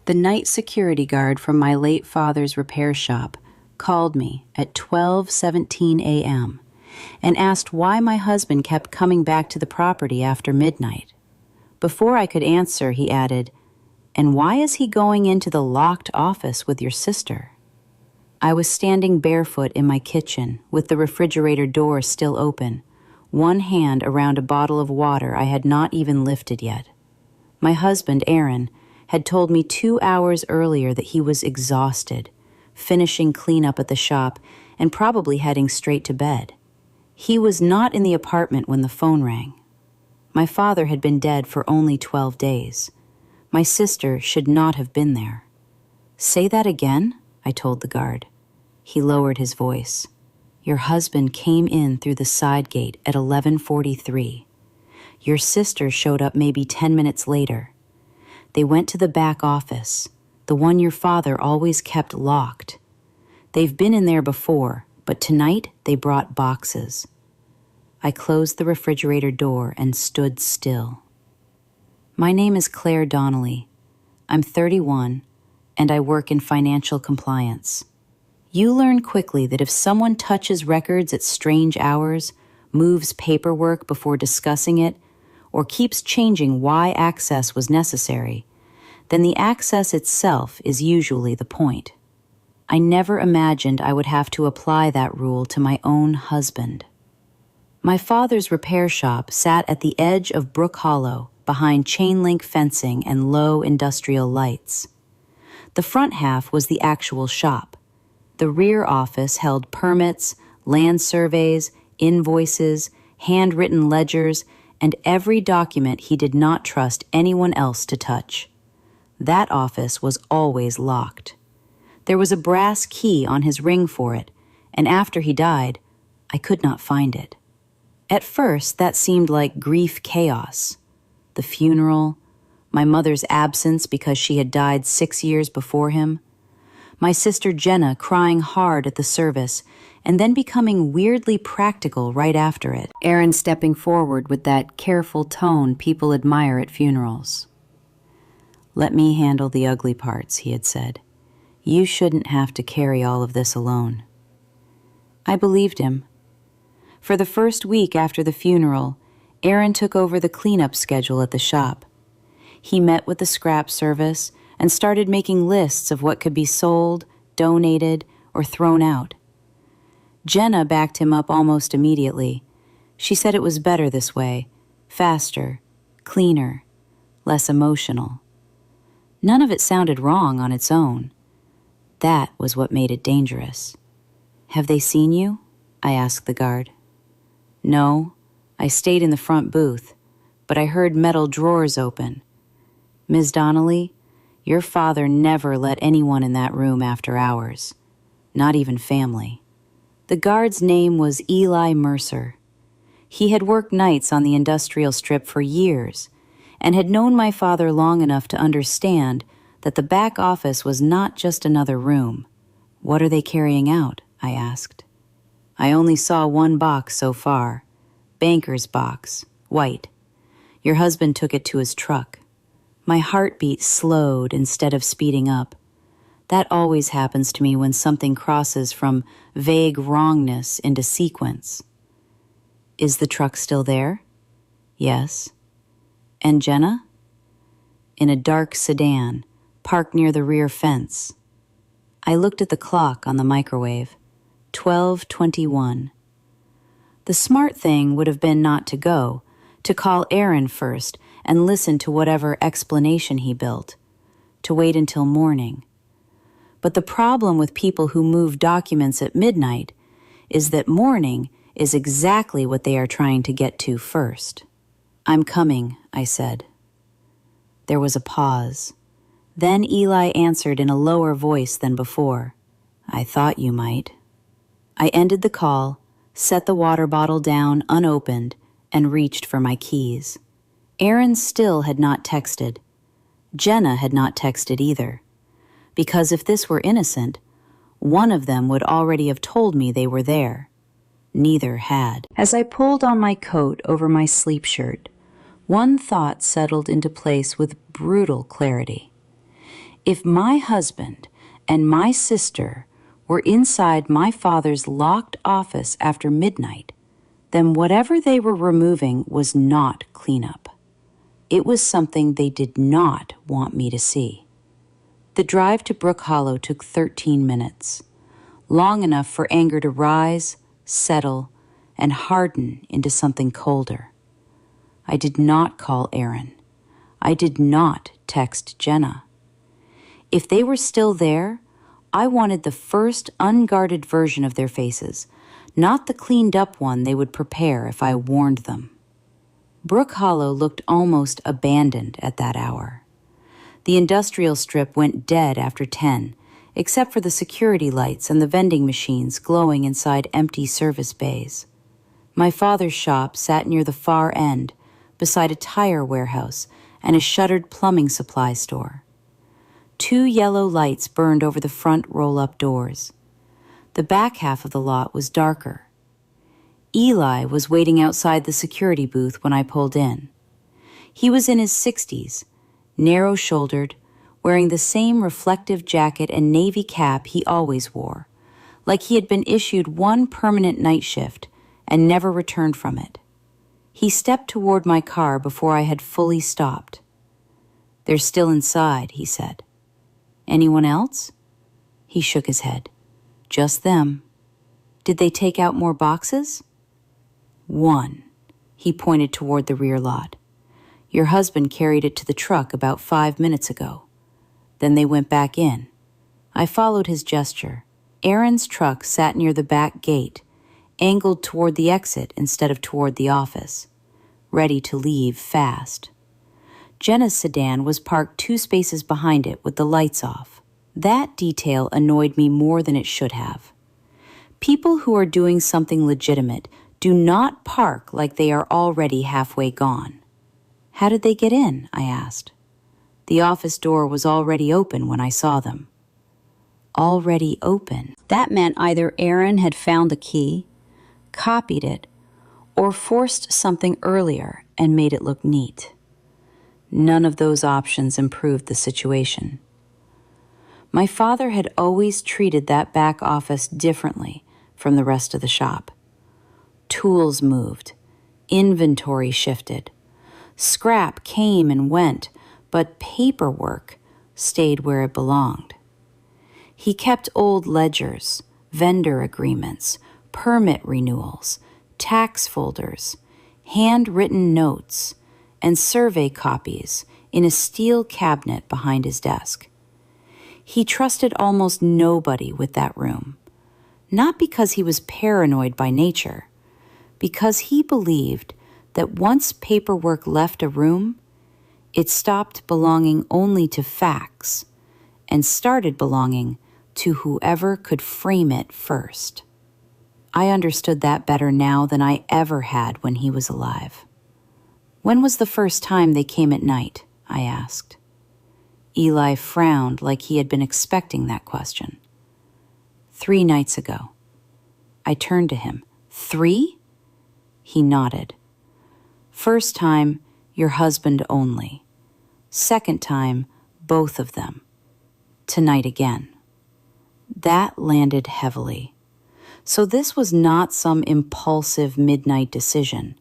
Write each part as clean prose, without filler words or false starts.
The night security guard from my late father's repair shop called me at 12:17 a.m. and asked why my husband kept coming back to the property after midnight. Before I could answer, he added, "And why is he going into the locked office with your sister?" I was standing barefoot in my kitchen with the refrigerator door still open, one hand around a bottle of water I had not even lifted yet. My husband, Aaron, had told me 2 hours earlier that he was exhausted, finishing cleanup at the shop and probably heading straight to bed. He was not in the apartment when the phone rang. My father had been dead for only 12 days. My sister should not have been there. "Say that again?" I told the guard. He lowered his voice. "Your husband came in through the side gate at 11:43. Your sister showed up maybe 10 minutes later. They went to the back office, the one your father always kept locked. They've been in there before, but tonight they brought boxes." I closed the refrigerator door and stood still. My name is Claire Donnelly. I'm 31, and I work in financial compliance. You learn quickly that if someone touches records at strange hours, moves paperwork before discussing it, or keeps changing why access was necessary, then the access itself is usually the point. I never imagined I would have to apply that rule to my own husband. My father's repair shop sat at the edge of Brook Hollow, behind chain-link fencing and low industrial lights. The front half was the actual shop. The rear office held permits, land surveys, invoices, handwritten ledgers, and every document he did not trust anyone else to touch. That office was always locked. There was a brass key on his ring for it, and after he died, I could not find it. At first, that seemed like grief chaos. The funeral, my mother's absence because she had died 6 years before him, my sister Jenna crying hard at the service and then becoming weirdly practical right after it. Aaron stepping forward with that careful tone people admire at funerals. "Let me handle the ugly parts," he had said. "You shouldn't have to carry all of this alone." I believed him. For the first week after the funeral, Aaron took over the cleanup schedule at the shop. He met with the scrap service and started making lists of what could be sold, donated, or thrown out. Jenna backed him up almost immediately. She said it was better this way, faster, cleaner, less emotional. None of it sounded wrong on its own. That was what made it dangerous. "Have they seen you?" I asked the guard. "No, I stayed in the front booth, but I heard metal drawers open. Ms. Donnelly, your father never let anyone in that room after hours, not even family." The guard's name was Eli Mercer. He had worked nights on the industrial strip for years and had known my father long enough to understand that the back office was not just another room. "What are they carrying out?" I asked. "I only saw one box so far. Banker's box, white. Your husband took it to his truck." My heartbeat slowed instead of speeding up. That always happens to me when something crosses from vague wrongness into sequence. "Is the truck still there?" "Yes." "And Jenna?" "In a dark sedan, parked near the rear fence." I looked at the clock on the microwave. 12:21. The smart thing would have been not to go, to call Aaron first and listen to whatever explanation he built, to wait until morning. But the problem with people who move documents at midnight is that morning is exactly what they are trying to get to first. "I'm coming," I said. There was a pause. Then Eli answered in a lower voice than before. "I thought you might." I ended the call, set the water bottle down unopened, and reached for my keys. Aaron still had not texted. Jenna had not texted either. Because if this were innocent, one of them would already have told me they were there. Neither had. As I pulled on my coat over my sleep shirt, one thought settled into place with brutal clarity. If my husband and my sister were inside my father's locked office after midnight, then whatever they were removing was not cleanup. It was something they did not want me to see. The drive to Brook Hollow took 13 minutes, long enough for anger to rise, settle, and harden into something colder. I did not call Aaron. I did not text Jenna. If they were still there, I wanted the first unguarded version of their faces, not the cleaned up one they would prepare if I warned them. Brook Hollow looked almost abandoned at that hour. The industrial strip went dead after 10, except for the security lights and the vending machines glowing inside empty service bays. My father's shop sat near the far end, beside a tire warehouse and a shuttered plumbing supply store. 2 yellow lights burned over the front roll-up doors. The back half of the lot was darker. Eli was waiting outside the security booth when I pulled in. He was in his 60s, narrow-shouldered, wearing the same reflective jacket and navy cap he always wore, like he had been issued one permanent night shift and never returned from it. He stepped toward my car before I had fully stopped. "They're still inside," he said. "Anyone else?" He shook his head. "Just them." "Did they take out more boxes?" "One." He pointed toward the rear lot. "Your husband carried it to the truck about 5 minutes ago. Then they went back in." I followed his gesture. Aaron's truck sat near the back gate, angled toward the exit instead of toward the office, ready to leave fast. Jenna's sedan was parked 2 spaces behind it with the lights off. That detail annoyed me more than it should have. People who are doing something legitimate do not park like they are already halfway gone. "How did they get in?" I asked. The office door was already open when I saw them. Already open. That meant either Aaron had found the key, copied it, or forced something earlier and made it look neat. None of those options improved the situation. My father had always treated that back office differently from the rest of the shop. Tools moved, inventory shifted, scrap came and went, but paperwork stayed where it belonged. He kept old ledgers, vendor agreements, permit renewals, tax folders, handwritten notes, and survey copies in a steel cabinet behind his desk. He trusted almost nobody with that room, not because he was paranoid by nature, because he believed that once paperwork left a room, it stopped belonging only to facts and started belonging to whoever could frame it first. I understood that better now than I ever had when he was alive. "When was the first time they came at night?" I asked. Eli frowned like he had been expecting that question. 3 nights ago. I turned to him. 3? He nodded. "First time, your husband only. Second time, both of them. Tonight again." That landed heavily. So this was not some impulsive midnight decision.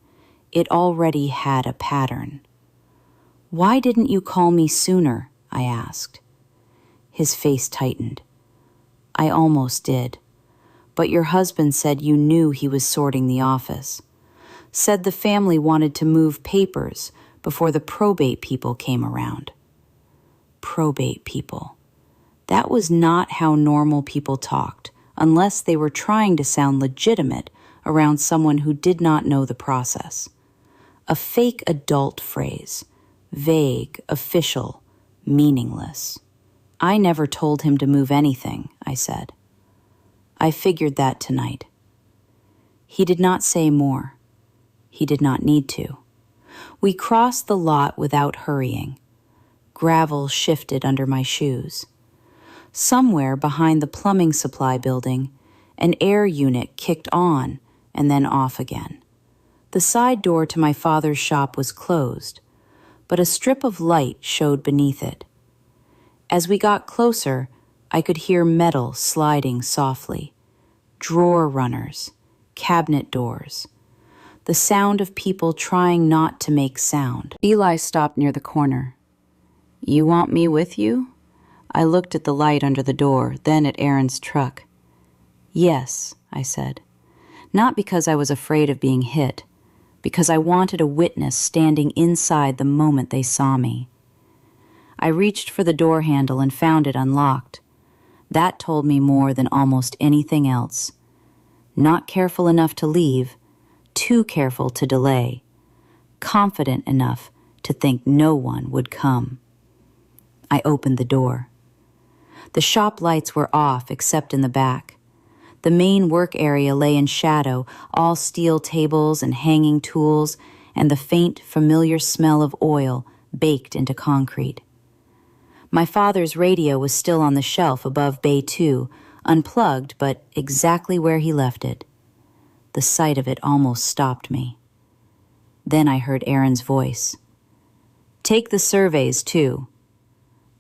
It already had a pattern. "Why didn't you call me sooner?" I asked. His face tightened. "I almost did. But your husband said you knew he was sorting the office. Said the family wanted to move papers before the probate people came around." Probate people. That was not how normal people talked, unless they were trying to sound legitimate around someone who did not know the process. A fake adult phrase, vague, official, meaningless. "I never told him to move anything," I said. "I figured that tonight." He did not say more. He did not need to. We crossed the lot without hurrying. Gravel shifted under my shoes. Somewhere behind the plumbing supply building, an air unit kicked on and then off again. The side door to my father's shop was closed, but a strip of light showed beneath it. As we got closer, I could hear metal sliding softly, drawer runners, cabinet doors, the sound of people trying not to make sound. Eli stopped near the corner. "You want me with you?" I looked at the light under the door, then at Aaron's truck. "Yes," I said. Not because I was afraid of being hit, because I wanted a witness standing inside the moment they saw me. I reached for the door handle and found it unlocked. That told me more than almost anything else. Not careful enough to leave, too careful to delay, confident enough to think no one would come. I opened the door. The shop lights were off except in the back. The main work area lay in shadow, all steel tables and hanging tools, and the faint, familiar smell of oil baked into concrete. My father's radio was still on the shelf above Bay 2, unplugged but exactly where he left it. The sight of it almost stopped me. Then I heard Aaron's voice. "Take the surveys, too."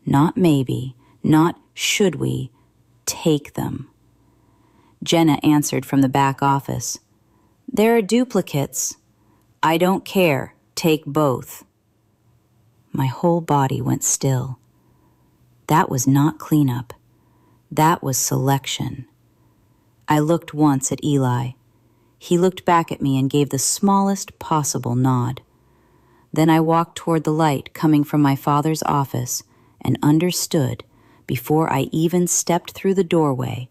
Not maybe, not should we, take them. Jenna answered from the back office. "There are duplicates." "I don't care. Take both." My whole body went still. That was not cleanup. That was selection. I looked once at Eli. He looked back at me and gave the smallest possible nod. Then I walked toward the light coming from my father's office and understood, before I even stepped through the doorway,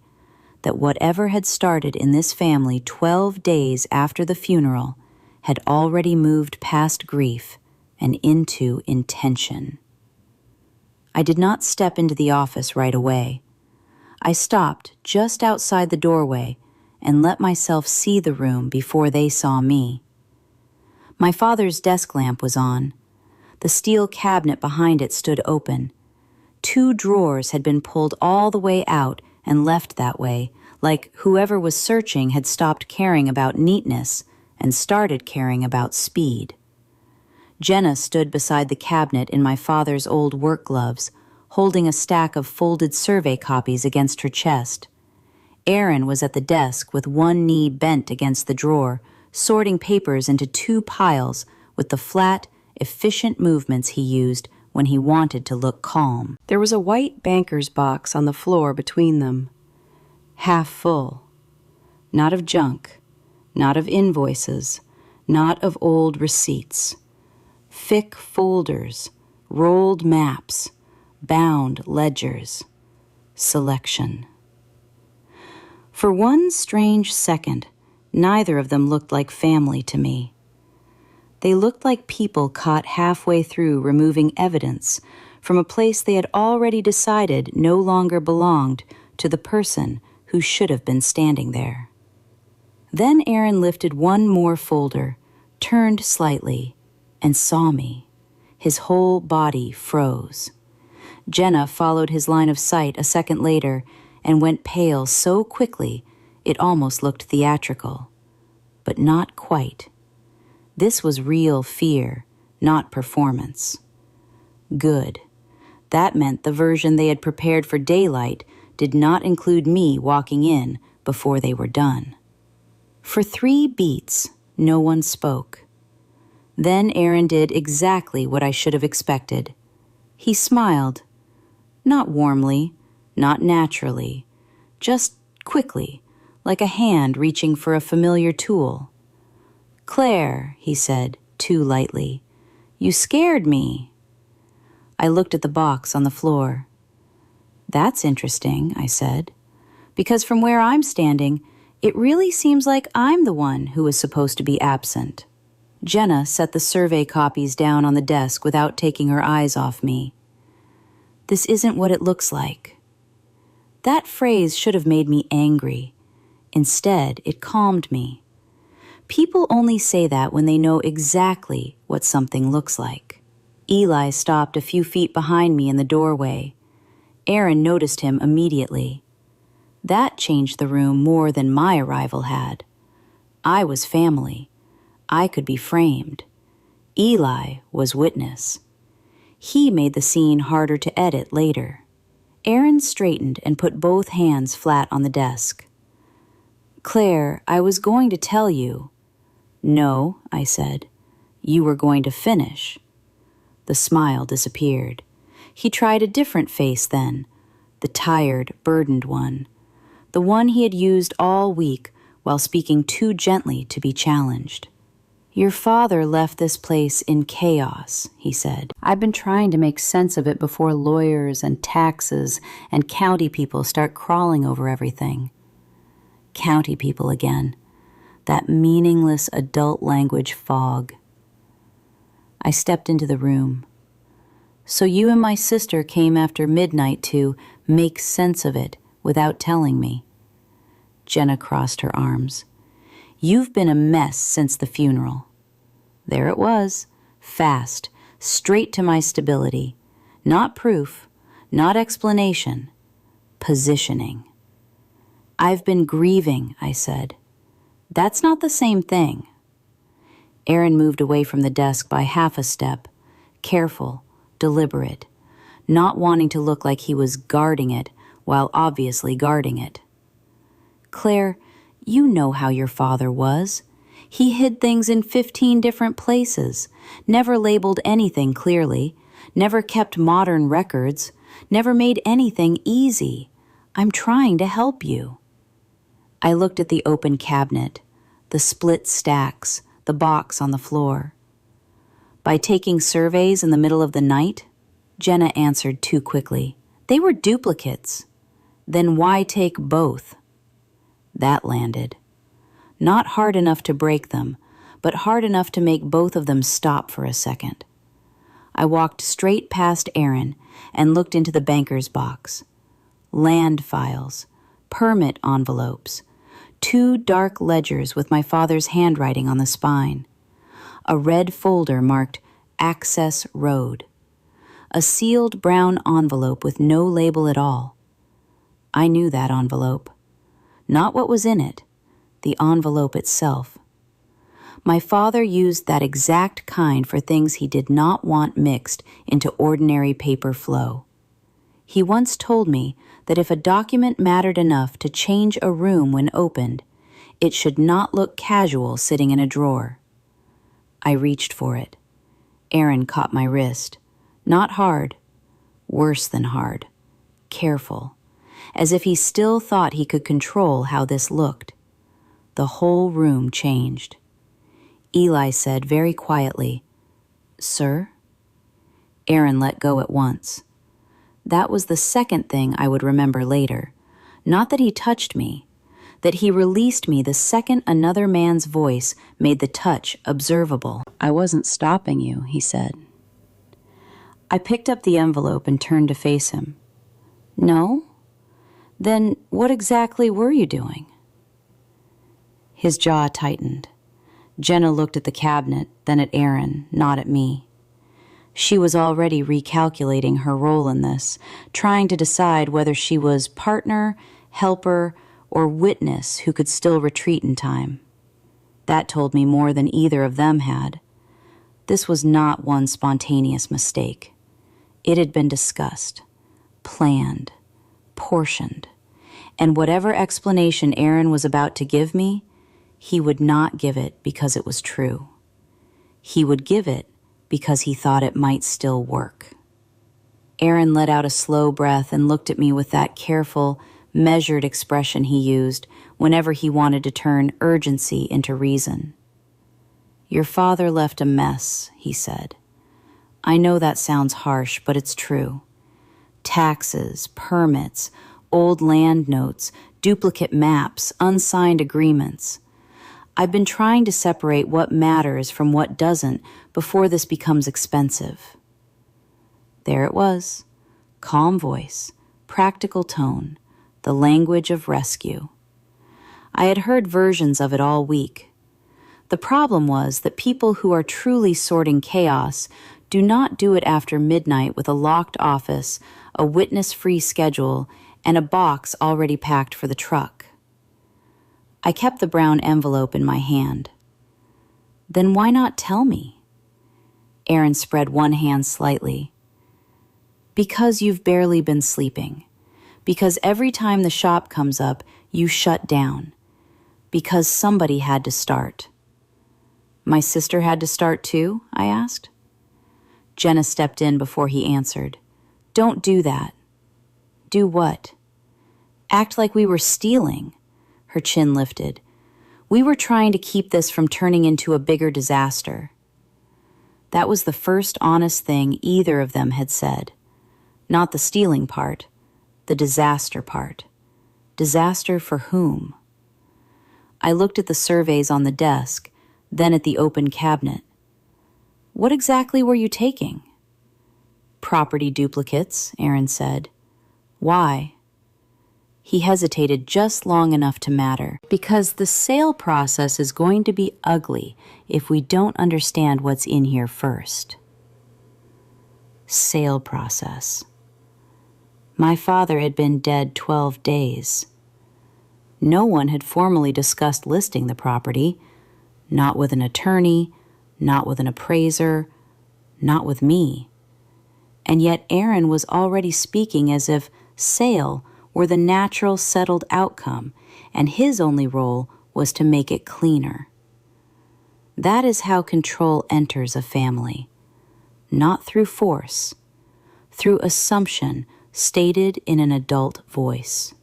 that whatever had started in this family 12 days after the funeral had already moved past grief and into intention. I did not step into the office right away. I stopped just outside the doorway and let myself see the room before they saw me. My father's desk lamp was on. The steel cabinet behind it stood open. 2 drawers had been pulled all the way out and left that way, like whoever was searching had stopped caring about neatness and started caring about speed. Jenna stood beside the cabinet in my father's old work gloves, holding a stack of folded survey copies against her chest. Aaron was at the desk with one knee bent against the drawer, sorting papers into 2 piles with the flat, efficient movements he used when he wanted to look calm. There was a white banker's box on the floor between them, half full. Not of junk, not of invoices, not of old receipts. Thick folders, rolled maps, bound ledgers. Selection. For one strange second, neither of them looked like family to me. They looked like people caught halfway through removing evidence from a place they had already decided no longer belonged to the person who should have been standing there. Then Aaron lifted one more folder, turned slightly, and saw me. His whole body froze. Jenna followed his line of sight a second later and went pale so quickly it almost looked theatrical. But not quite. This was real fear, not performance. Good. That meant the version they had prepared for daylight did not include me walking in before they were done. For 3 beats, no one spoke. Then Aaron did exactly what I should have expected. He smiled. Not warmly, not naturally, just quickly, like a hand reaching for a familiar tool. "Claire," he said, too lightly, "you scared me." I looked at the box on the floor. "That's interesting," I said, "because from where I'm standing, it really seems like I'm the one who was supposed to be absent." Jenna set the survey copies down on the desk without taking her eyes off me. "This isn't what it looks like." That phrase should have made me angry. Instead, it calmed me. People only say that when they know exactly what something looks like. Eli stopped a few feet behind me in the doorway. Aaron noticed him immediately. That changed the room more than my arrival had. I was family. I could be framed. Eli was witness. He made the scene harder to edit later. Aaron straightened and put both hands flat on the desk. "Claire, I was going to tell you." "No," I said. "You were going to finish." The smile disappeared. He tried a different face then, the tired, burdened one, the one he had used all week while speaking too gently to be challenged. "Your father left this place in chaos," he said. "I've been trying to make sense of it before lawyers and taxes and county people start crawling over everything." County people again. That meaningless adult language fog. I stepped into the room. "So you and my sister came after midnight to make sense of it without telling me." Jenna crossed her arms. "You've been a mess since the funeral." There it was, fast, straight to my stability. Not proof, not explanation, positioning. "I've been grieving," I said. "That's not the same thing." Aaron moved away from the desk by half a step, careful, deliberate, not wanting to look like he was guarding it while obviously guarding it. "Claire, you know how your father was. He hid things in 15 different places, never labeled anything clearly, never kept modern records, never made anything easy. I'm trying to help you." I looked at the open cabinet, the split stacks, the box on the floor. "By taking surveys in the middle of the night?" Jenna answered too quickly. "They were duplicates." "Then why take both?" That landed. Not hard enough to break them, but hard enough to make both of them stop for a second. I walked straight past Aaron and looked into the banker's box. Land files, permit envelopes, 2 dark ledgers with my father's handwriting on the spine, a red folder marked Access Road, a sealed brown envelope with no label at all. I knew that envelope. Not what was in it, the envelope itself. My father used that exact kind for things he did not want mixed into ordinary paper flow. He once told me that if a document mattered enough to change a room when opened, it should not look casual sitting in a drawer. I reached for it. Aaron caught my wrist. Not hard. Worse than hard. Careful. As if he still thought he could control how this looked. The whole room changed. Eli said very quietly, "Sir?" Aaron let go at once. That was the second thing I would remember later. Not that he touched me, that he released me the second another man's voice made the touch observable. "I wasn't stopping you," he said. I picked up the envelope and turned to face him. "No? Then what exactly were you doing?" His jaw tightened. Jenna looked at the cabinet, then at Aaron, not at me. She was already recalculating her role in this, trying to decide whether she was partner, helper, or witness who could still retreat in time. That told me more than either of them had. This was not one spontaneous mistake. It had been discussed, planned, portioned, and whatever explanation Aaron was about to give me, he would not give it because it was true. He would give it because he thought it might still work. Aaron let out a slow breath and looked at me with that careful, measured expression he used whenever he wanted to turn urgency into reason. "Your father left a mess," he said. "I know that sounds harsh, but it's true. Taxes, permits, old land notes, duplicate maps, unsigned agreements. I've been trying to separate what matters from what doesn't before this becomes expensive." There it was. Calm voice, practical tone, the language of rescue. I had heard versions of it all week. The problem was that people who are truly sorting chaos do not do it after midnight with a locked office, a witness-free schedule, and a box already packed for the truck. I kept the brown envelope in my hand. "Then why not tell me?" Aaron spread one hand slightly. "Because you've barely been sleeping. Because every time the shop comes up, you shut down. Because somebody had to start. My sister had to start too? I asked. Jenna stepped in before he answered. Don't do that. Do what? Act like we were stealing. Her chin lifted. We were trying to keep this from turning into a bigger disaster. That was the first honest thing either of them had said. Not the stealing part, the disaster part. Disaster for whom? I looked at the surveys on the desk, then at the open cabinet. What exactly were you taking? Property duplicates, Aaron said. Why? He hesitated just long enough to matter. Because the sale process is going to be ugly if we don't understand what's in here first. Sale process. My father had been dead 12 days. No one had formally discussed listing the property, not with an attorney, not with an appraiser, not with me. And yet Aaron was already speaking as if sale were the natural settled outcome, and his only role was to make it cleaner. That is how control enters a family, not through force, through assumption stated in an adult voice.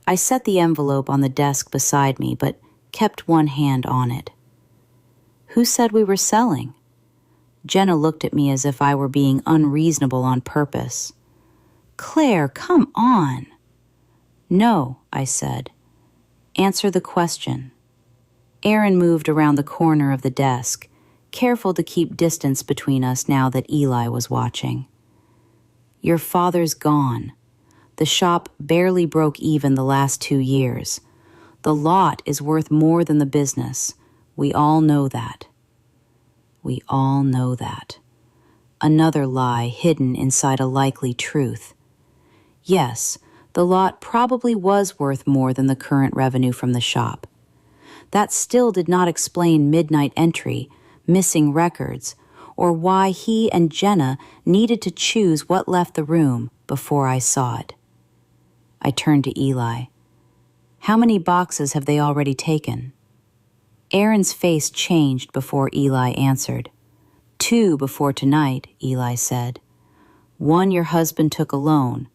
I set the envelope on the desk beside me, but kept one hand on it. Who said we were selling? Jenna looked at me as if I were being unreasonable on purpose. Claire, come on. No, I said. Answer the question. Aaron moved around the corner of the desk, careful to keep distance between us now that Eli was watching. Your father's gone. The shop barely broke even the last 2 years. The lot is worth more than the business. We all know that. We all know that. Another lie hidden inside a likely truth. Yes, the lot probably was worth more than the current revenue from the shop. That still did not explain midnight entry, missing records, or why he and Jenna needed to choose what left the room before I saw it. I turned to Eli. How many boxes have they already taken? Aaron's face changed before Eli answered. 2 before tonight, Eli said. 1 your husband took alone.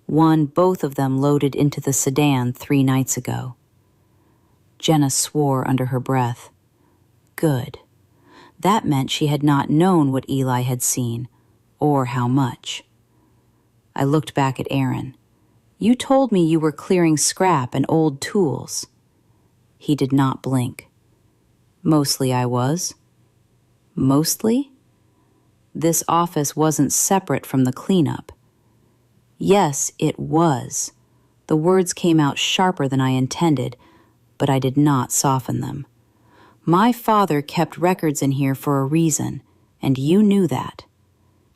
1 both of them loaded into the sedan 3 nights ago. Jenna swore under her breath. Good. That meant she had not known what Eli had seen, or how much. I looked back at Aaron. You told me you were clearing scrap and old tools. He did not blink. Mostly I was. Mostly? This office wasn't separate from the cleanup. Yes, it was. The words came out sharper than I intended, but I did not soften them. My father kept records in here for a reason, and you knew that.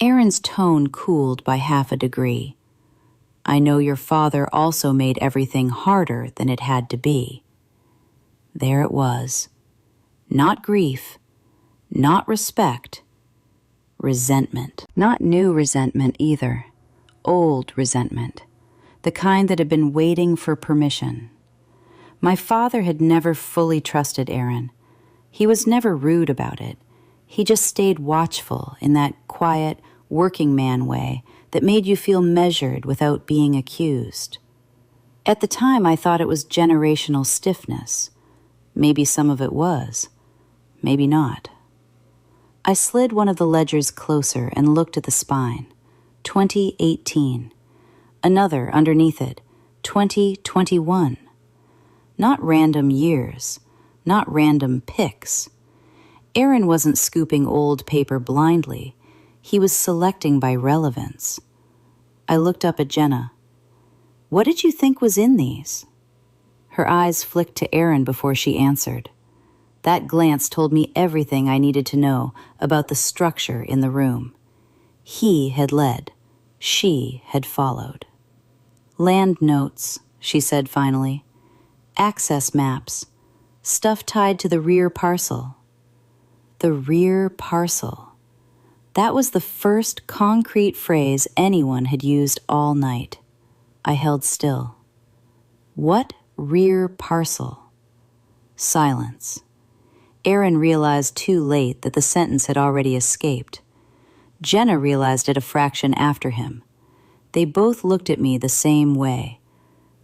Aaron's tone cooled by half a degree. I know your father also made everything harder than it had to be. There it was. Not grief, not respect, resentment. Not new resentment either. Old resentment. The kind that had been waiting for permission. My father had never fully trusted Aaron. He was never rude about it. He just stayed watchful in that quiet, working man way that made you feel measured without being accused. At the time, I thought it was generational stiffness. Maybe some of it was. Maybe not. I slid one of the ledgers closer and looked at the spine. 2018. Another underneath it. 2021. Not random years. Not random picks. Aaron wasn't scooping old paper blindly. He was selecting by relevance. I looked up at Jenna. What did you think was in these? Her eyes flicked to Aaron before she answered. That glance told me everything I needed to know about the structure in the room. He had led. She had followed. Land notes, she said finally. Access maps. Stuff tied to the rear parcel. The rear parcel. That was the first concrete phrase anyone had used all night. I held still. What rear parcel? Silence. Aaron realized too late that the sentence had already escaped. Jenna realized it a fraction after him. They both looked at me the same way.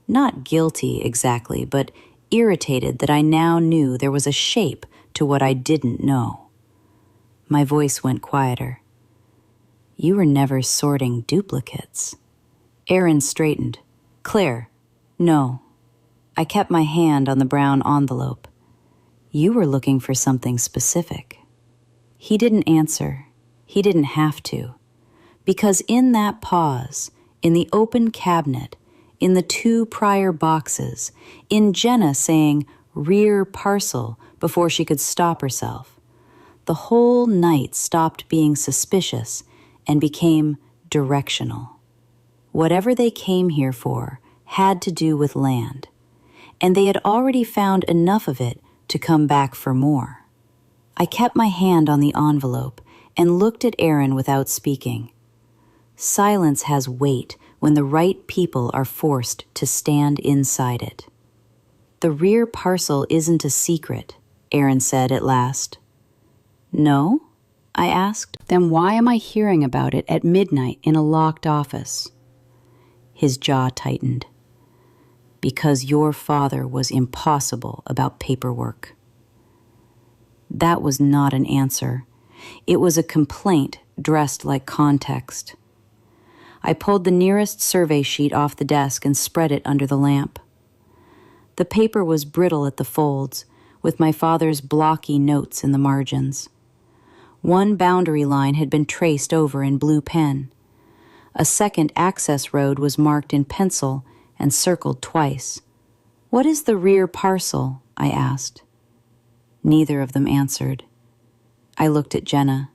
Not guilty exactly, but irritated that I now knew there was a shape to what I didn't know. My voice went quieter. You were never sorting duplicates. Aaron straightened. Claire, no. I kept my hand on the brown envelope. You were looking for something specific. He didn't answer. He didn't have to. Because in that pause, in the open cabinet, in the 2 prior boxes, in Jenna saying rear parcel before she could stop herself, the whole night stopped being suspicious and became directional. Whatever they came here for had to do with land, and they had already found enough of it to come back for more. I kept my hand on the envelope and looked at Aaron without speaking. Silence has weight when the right people are forced to stand inside it. The rear parcel isn't a secret, Aaron said at last. No? I asked. Then why am I hearing about it at midnight in a locked office? His jaw tightened. Because your father was impossible about paperwork. That was not an answer. It was a complaint dressed like context. I pulled the nearest survey sheet off the desk and spread it under the lamp. The paper was brittle at the folds, with my father's blocky notes in the margins. One boundary line had been traced over in blue pen. A second access road was marked in pencil and circled twice. What is the rear parcel? I asked. Neither of them answered. I looked at Jenna.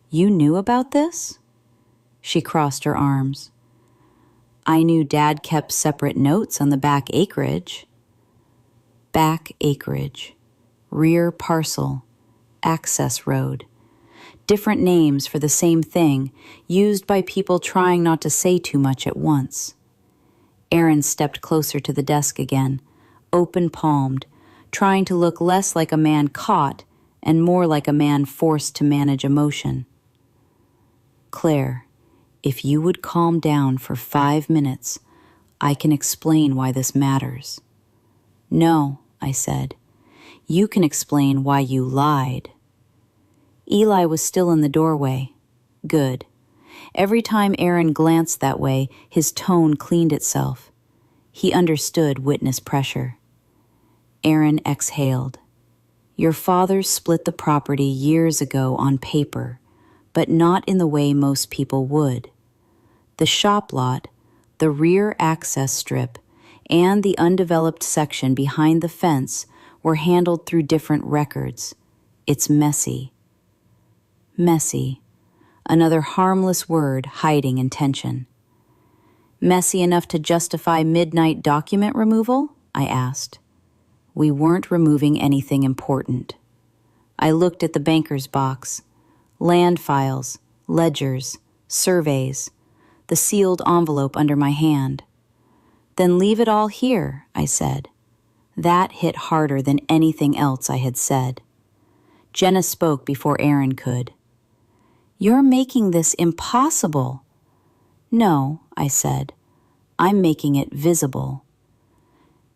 You knew about this? She crossed her arms. I knew Dad kept separate notes on the back acreage. Back acreage, rear parcel, access road. Different names for the same thing, used by people trying not to say too much at once. Aaron stepped closer to the desk again, open-palmed, trying to look less like a man caught and more like a man forced to manage emotion. Claire, if you would calm down for 5 minutes, I can explain why this matters. No, I said. You can explain why you lied. Eli was still in the doorway. Good. Every time Aaron glanced that way, his tone cleaned itself. He understood witness pressure. Aaron exhaled. Your father split the property years ago on paper, but not in the way most people would. The shop lot, the rear access strip, and the undeveloped section behind the fence were handled through different records. It's messy. Messy. Another harmless word hiding intention. Messy enough to justify midnight document removal? I asked. We weren't removing anything important. I looked at the banker's box. Land files, ledgers, surveys, the sealed envelope under my hand. Then leave it all here, I said. That hit harder than anything else I had said. Jenna spoke before Aaron could. You're making this impossible. No, I said. I'm making it visible.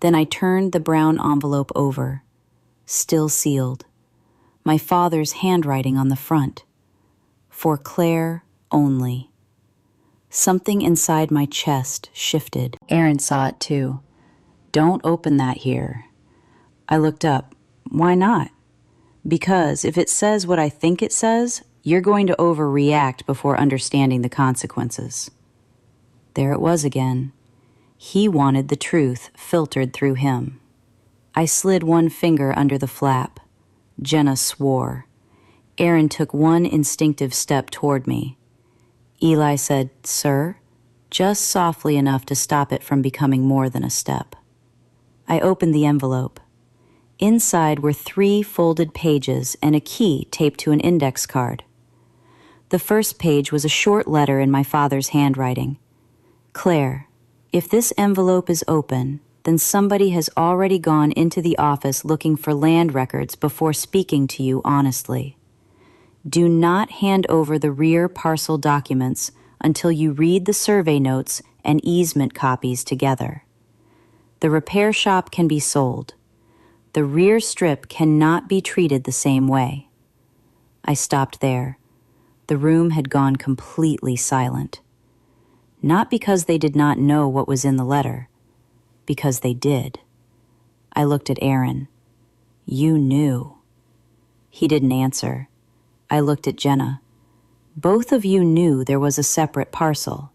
Then I turned the brown envelope over, still sealed. My father's handwriting on the front. For Claire only. Something inside my chest shifted. Aaron saw it too. Don't open that here. I looked up. Why not? Because if it says what I think it says, you're going to overreact before understanding the consequences. There it was again. He wanted the truth filtered through him. I slid one finger under the flap. Jenna swore. Aaron took one instinctive step toward me. Eli said, "Sir," just softly enough to stop it from becoming more than a step. I opened the envelope. Inside were 3 folded pages and a key taped to an index card. The first page was a short letter in my father's handwriting. Claire, If this envelope is open, then somebody has already gone into the office looking for land records before speaking to you honestly. Do not hand over the rear parcel documents until you read the survey notes and easement copies together. The repair shop can be sold. The rear strip cannot be treated the same way. I stopped there. The room had gone completely silent. Not because they did not know what was in the letter, because they did. I looked at Aaron. You knew. He didn't answer. I looked at Jenna. Both of you knew there was a separate parcel.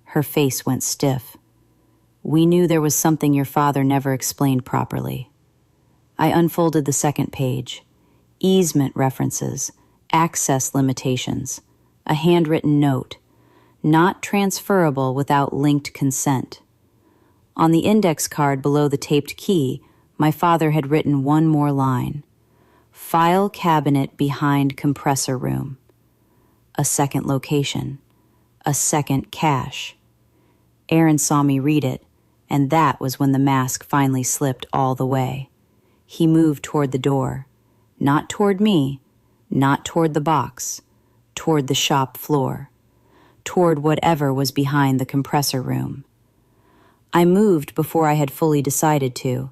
Her face went stiff. We knew there was something your father never explained properly. I unfolded the second page. Easement references, access limitations, a handwritten note, not transferable without linked consent. On the index card below the taped key, my father had written one more line. File cabinet behind compressor room. A second location. A second cache. Aaron saw me read it, and that was when the mask finally slipped all the way. He moved toward the door. Not toward me, not toward the box, toward the shop floor, toward whatever was behind the compressor room. I moved before I had fully decided to.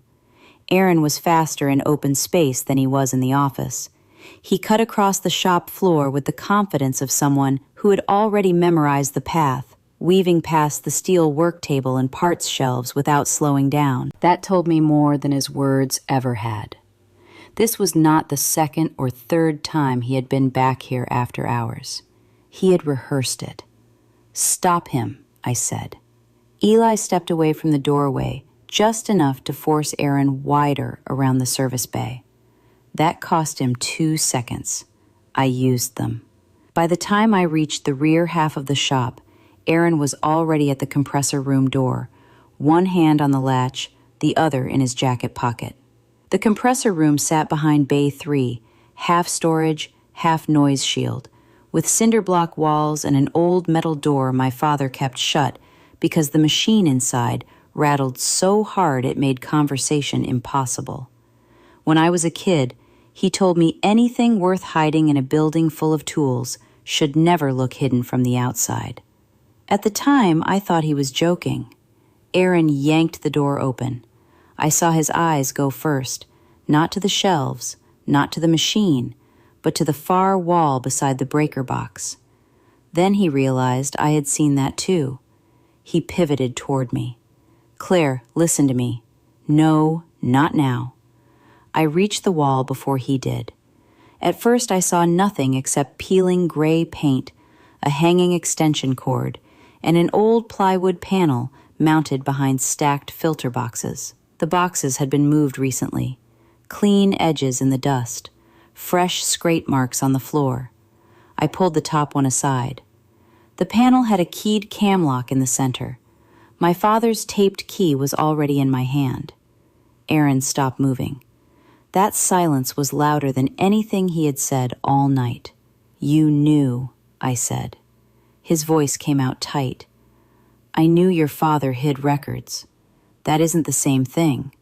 Aaron was faster in open space than he was in the office. He cut across the shop floor with the confidence of someone who had already memorized the path, weaving past the steel work table and parts shelves without slowing down. That told me more than his words ever had. This was not the second or third time he had been back here after hours. He had rehearsed it. Stop him, I said. Eli stepped away from the doorway, just enough to force Aaron wider around the service bay. That cost him 2 seconds. I used them. By the time I reached the rear half of the shop, Aaron was already at the compressor room door, one hand on the latch, the other in his jacket pocket. The compressor room sat behind Bay 3, half storage, half noise shield, with cinder block walls and an old metal door my father kept shut because the machine inside rattled so hard it made conversation impossible. When I was a kid, he told me anything worth hiding in a building full of tools should never look hidden from the outside. At the time, I thought he was joking. Aaron yanked the door open. I saw his eyes go first, not to the shelves, not to the machine, but to the far wall beside the breaker box. Then he realized I had seen that too. He pivoted toward me. Claire, listen to me. No, not now. I reached the wall before he did. At first I saw nothing except peeling gray paint, a hanging extension cord, and an old plywood panel mounted behind stacked filter boxes. The boxes had been moved recently. Clean edges in the dust, fresh scrape marks on the floor. I pulled the top one aside. The panel had a keyed cam lock in the center. My father's taped key was already in my hand. Aaron stopped moving. That silence was louder than anything he had said all night. You knew, I said. His voice came out tight. I knew your father hid records. That isn't the same thing.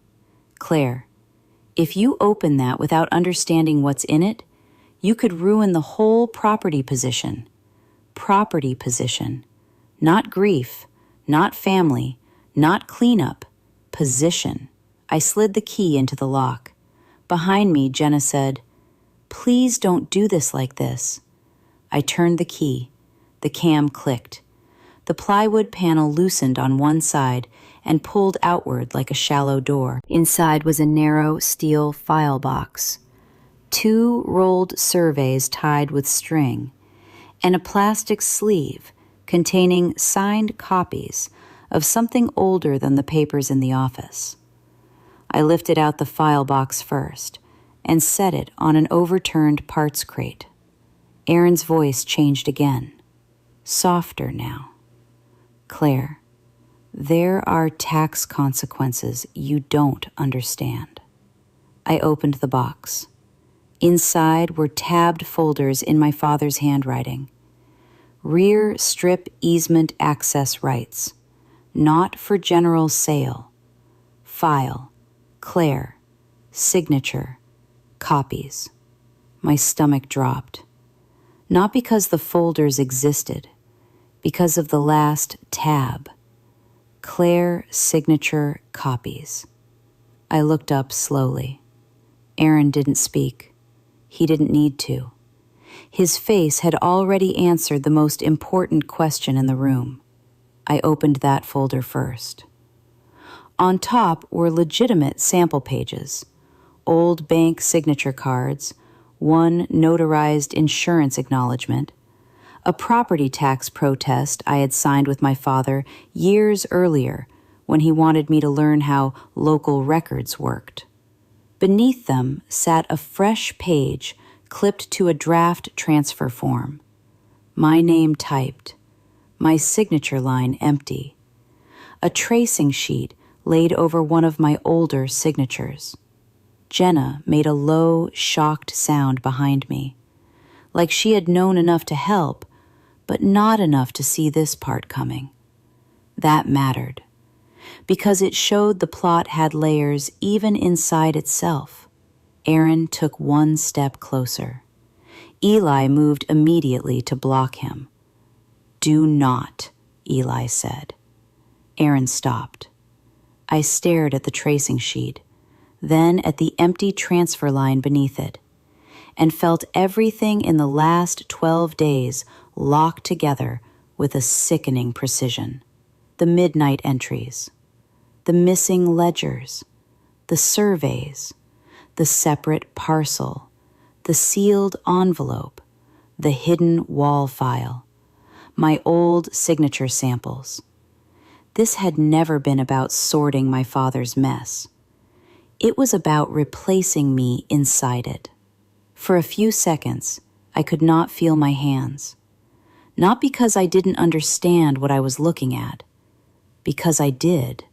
Claire, if you open that without understanding what's in it, you could ruin the whole property position. Property position. Not grief, not family, not cleanup. Position. I slid the key into the lock. Behind me, Jenna said, Please don't do this like this. I turned the key. The cam clicked. The plywood panel loosened on one side and pulled outward like a shallow door. Inside was a narrow steel file box, 2 rolled surveys tied with string, and a plastic sleeve containing signed copies of something older than the papers in the office. I lifted out the file box first and set it on an overturned parts crate. Aaron's voice changed again, softer now. Claire, there are tax consequences you don't understand. I opened the box. Inside were tabbed folders in my father's handwriting. Rear strip easement access rights. Not for general sale. File, Claire, signature, copies. My stomach dropped. Not because the folders existed, because of the last tab. Claire, signature, copies. I looked up slowly. Aaron didn't speak. He didn't need to. His face had already answered the most important question in the room. I opened that folder first. On top were legitimate sample pages, old bank signature cards, one notarized insurance acknowledgement, a property tax protest I had signed with my father years earlier when he wanted me to learn how local records worked. Beneath them sat a fresh page clipped to a draft transfer form. My name typed, my signature line empty, a tracing sheet laid over one of my older signatures. Jenna made a low, shocked sound behind me, like she had known enough to help, but not enough to see this part coming. That mattered, because it showed the plot had layers even inside itself. Aaron took one step closer. Eli moved immediately to block him. "Do not," Eli said. Aaron stopped. I stared at the tracing sheet, then at the empty transfer line beneath it, and felt everything in the last 12 days locked together with a sickening precision. The midnight entries, the missing ledgers, the surveys, the separate parcel, the sealed envelope, the hidden wall file, my old signature samples. This had never been about sorting my father's mess. It was about replacing me inside it. For a few seconds, I could not feel my hands. Not because I didn't understand what I was looking at, because I did,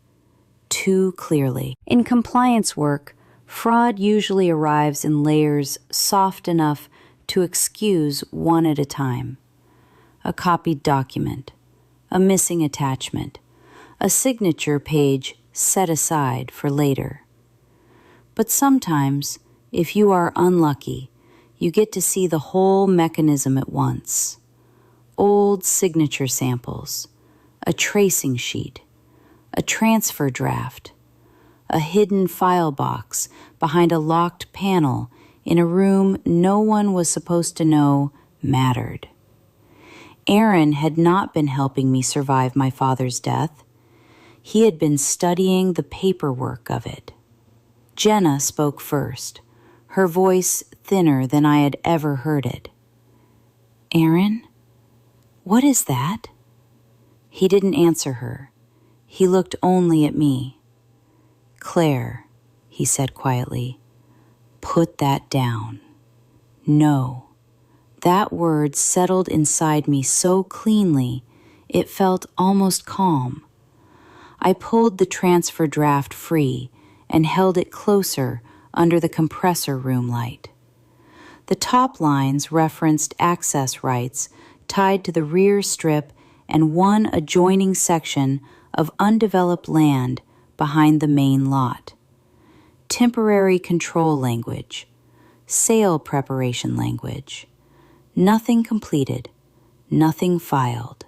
too clearly. In compliance work, fraud usually arrives in layers soft enough to excuse one at a time. A copied document, a missing attachment, a signature page set aside for later. But sometimes, if you are unlucky, you get to see the whole mechanism at once. Old signature samples, a tracing sheet, a transfer draft, a hidden file box behind a locked panel in a room no one was supposed to know mattered. Aaron had not been helping me survive my father's death. He had been studying the paperwork of it. Jenna spoke first, her voice thinner than I had ever heard it. "Aaron, what is that?" He didn't answer her. He looked only at me. "Claire," he said quietly, "put that down." No. That word settled inside me so cleanly, it felt almost calm. I pulled the transfer draft free and held it closer under the compressor room light. The top lines referenced access rights tied to the rear strip and one adjoining section of undeveloped land behind the main lot. Temporary control language, sale preparation language. Nothing completed, nothing filed,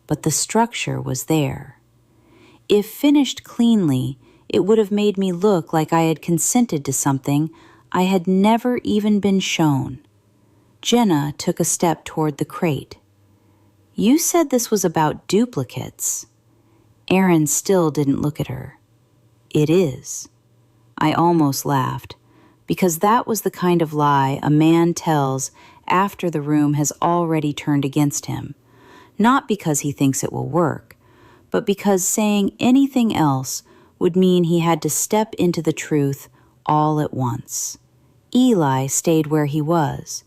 but the structure was there. If finished cleanly, it would have made me look like I had consented to something I had never even been shown. Jenna took a step toward the crate. "You said this was about duplicates." Aaron still didn't look at her. "It is." I almost laughed, because that was the kind of lie a man tells after the room has already turned against him, not because he thinks it will work, but because saying anything else would mean he had to step into the truth all at once. Eli stayed where he was,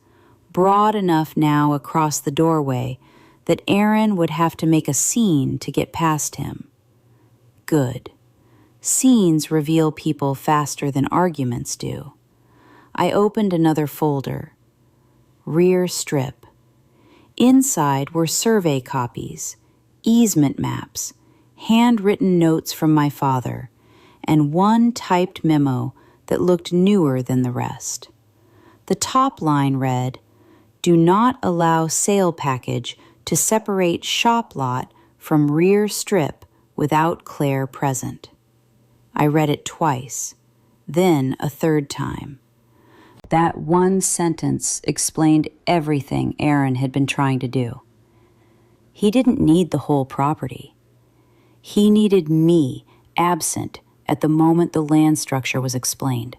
broad enough now across the doorway that Aaron would have to make a scene to get past him. Good. Scenes reveal people faster than arguments do. I opened another folder. Rear strip. Inside were survey copies, easement maps, handwritten notes from my father, and one typed memo that looked newer than the rest. The top line read, "Do not allow sale package to separate shop lot from rear strip without Claire present." I read it twice, then a third time. That one sentence explained everything Aaron had been trying to do. He didn't need the whole property. He needed me absent at the moment the land structure was explained.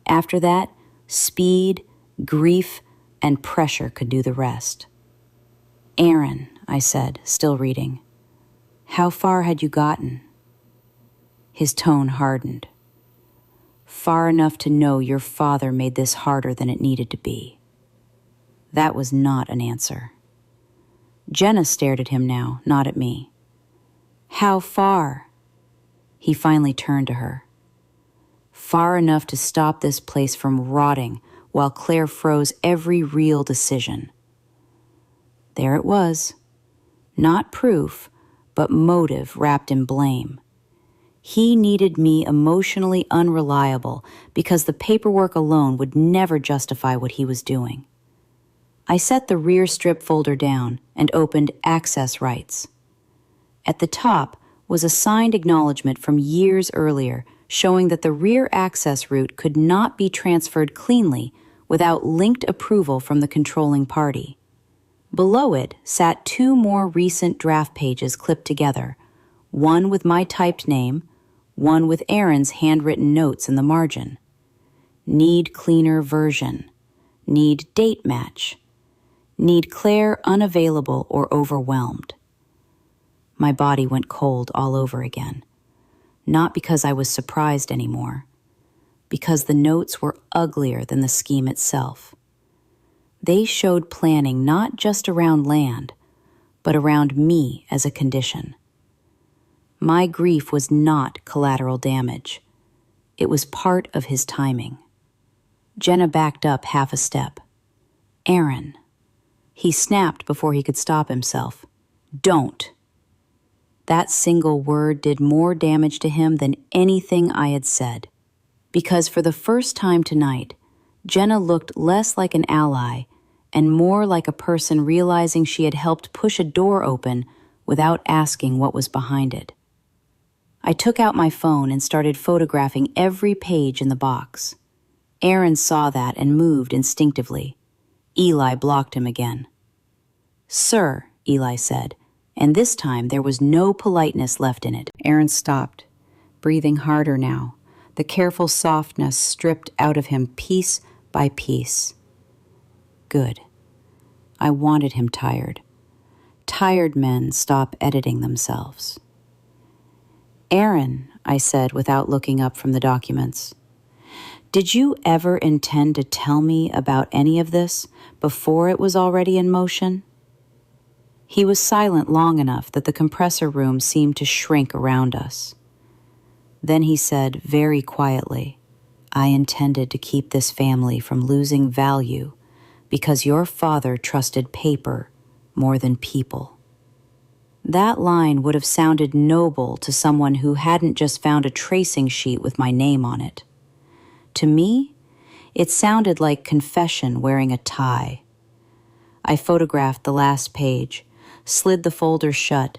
After that, speed, grief, and pressure could do the rest. "Aaron," I said, still reading, "how far had you gotten?" His tone hardened. "Far enough to know your father made this harder than it needed to be." That was not an answer. Jenna stared at him now, not at me. "How far?" He finally turned to her. "Far enough to stop this place from rotting while Claire froze every real decision." There it was. Not proof, but motive wrapped in blame. He needed me emotionally unreliable because the paperwork alone would never justify what he was doing. I set the rear strip folder down and opened Access Rights. At the top was a signed acknowledgement from years earlier showing that the rear access route could not be transferred cleanly without linked approval from the controlling party. Below it sat two more recent draft pages clipped together, one with my typed name, one with Aaron's handwritten notes in the margin. Need cleaner version. Need date match. Need Claire unavailable or overwhelmed. My body went cold all over again. Not because I was surprised anymore, because the notes were uglier than the scheme itself. They showed planning not just around land, but around me as a condition. My grief was not collateral damage. It was part of his timing. Jenna backed up half a step. "Aaron." He snapped before he could stop himself. "Don't." That single word did more damage to him than anything I had said. Because for the first time tonight, Jenna looked less like an ally and more like a person realizing she had helped push a door open without asking what was behind it. I took out my phone and started photographing every page in the box. Aaron saw that and moved instinctively. Eli blocked him again. "Sir," Eli said, and this time there was no politeness left in it. Aaron stopped, breathing harder now, the careful softness stripped out of him piece by piece. Good. I wanted him tired. Tired men stop editing themselves. "Aaron," I said without looking up from the documents, "did you ever intend to tell me about any of this before it was already in motion?" He was silent long enough that the compressor room seemed to shrink around us. Then he said very quietly, "I intended to keep this family from losing value because your father trusted paper more than people." That line would have sounded noble to someone who hadn't just found a tracing sheet with my name on it. To me, it sounded like confession wearing a tie. I photographed the last page, slid the folder shut,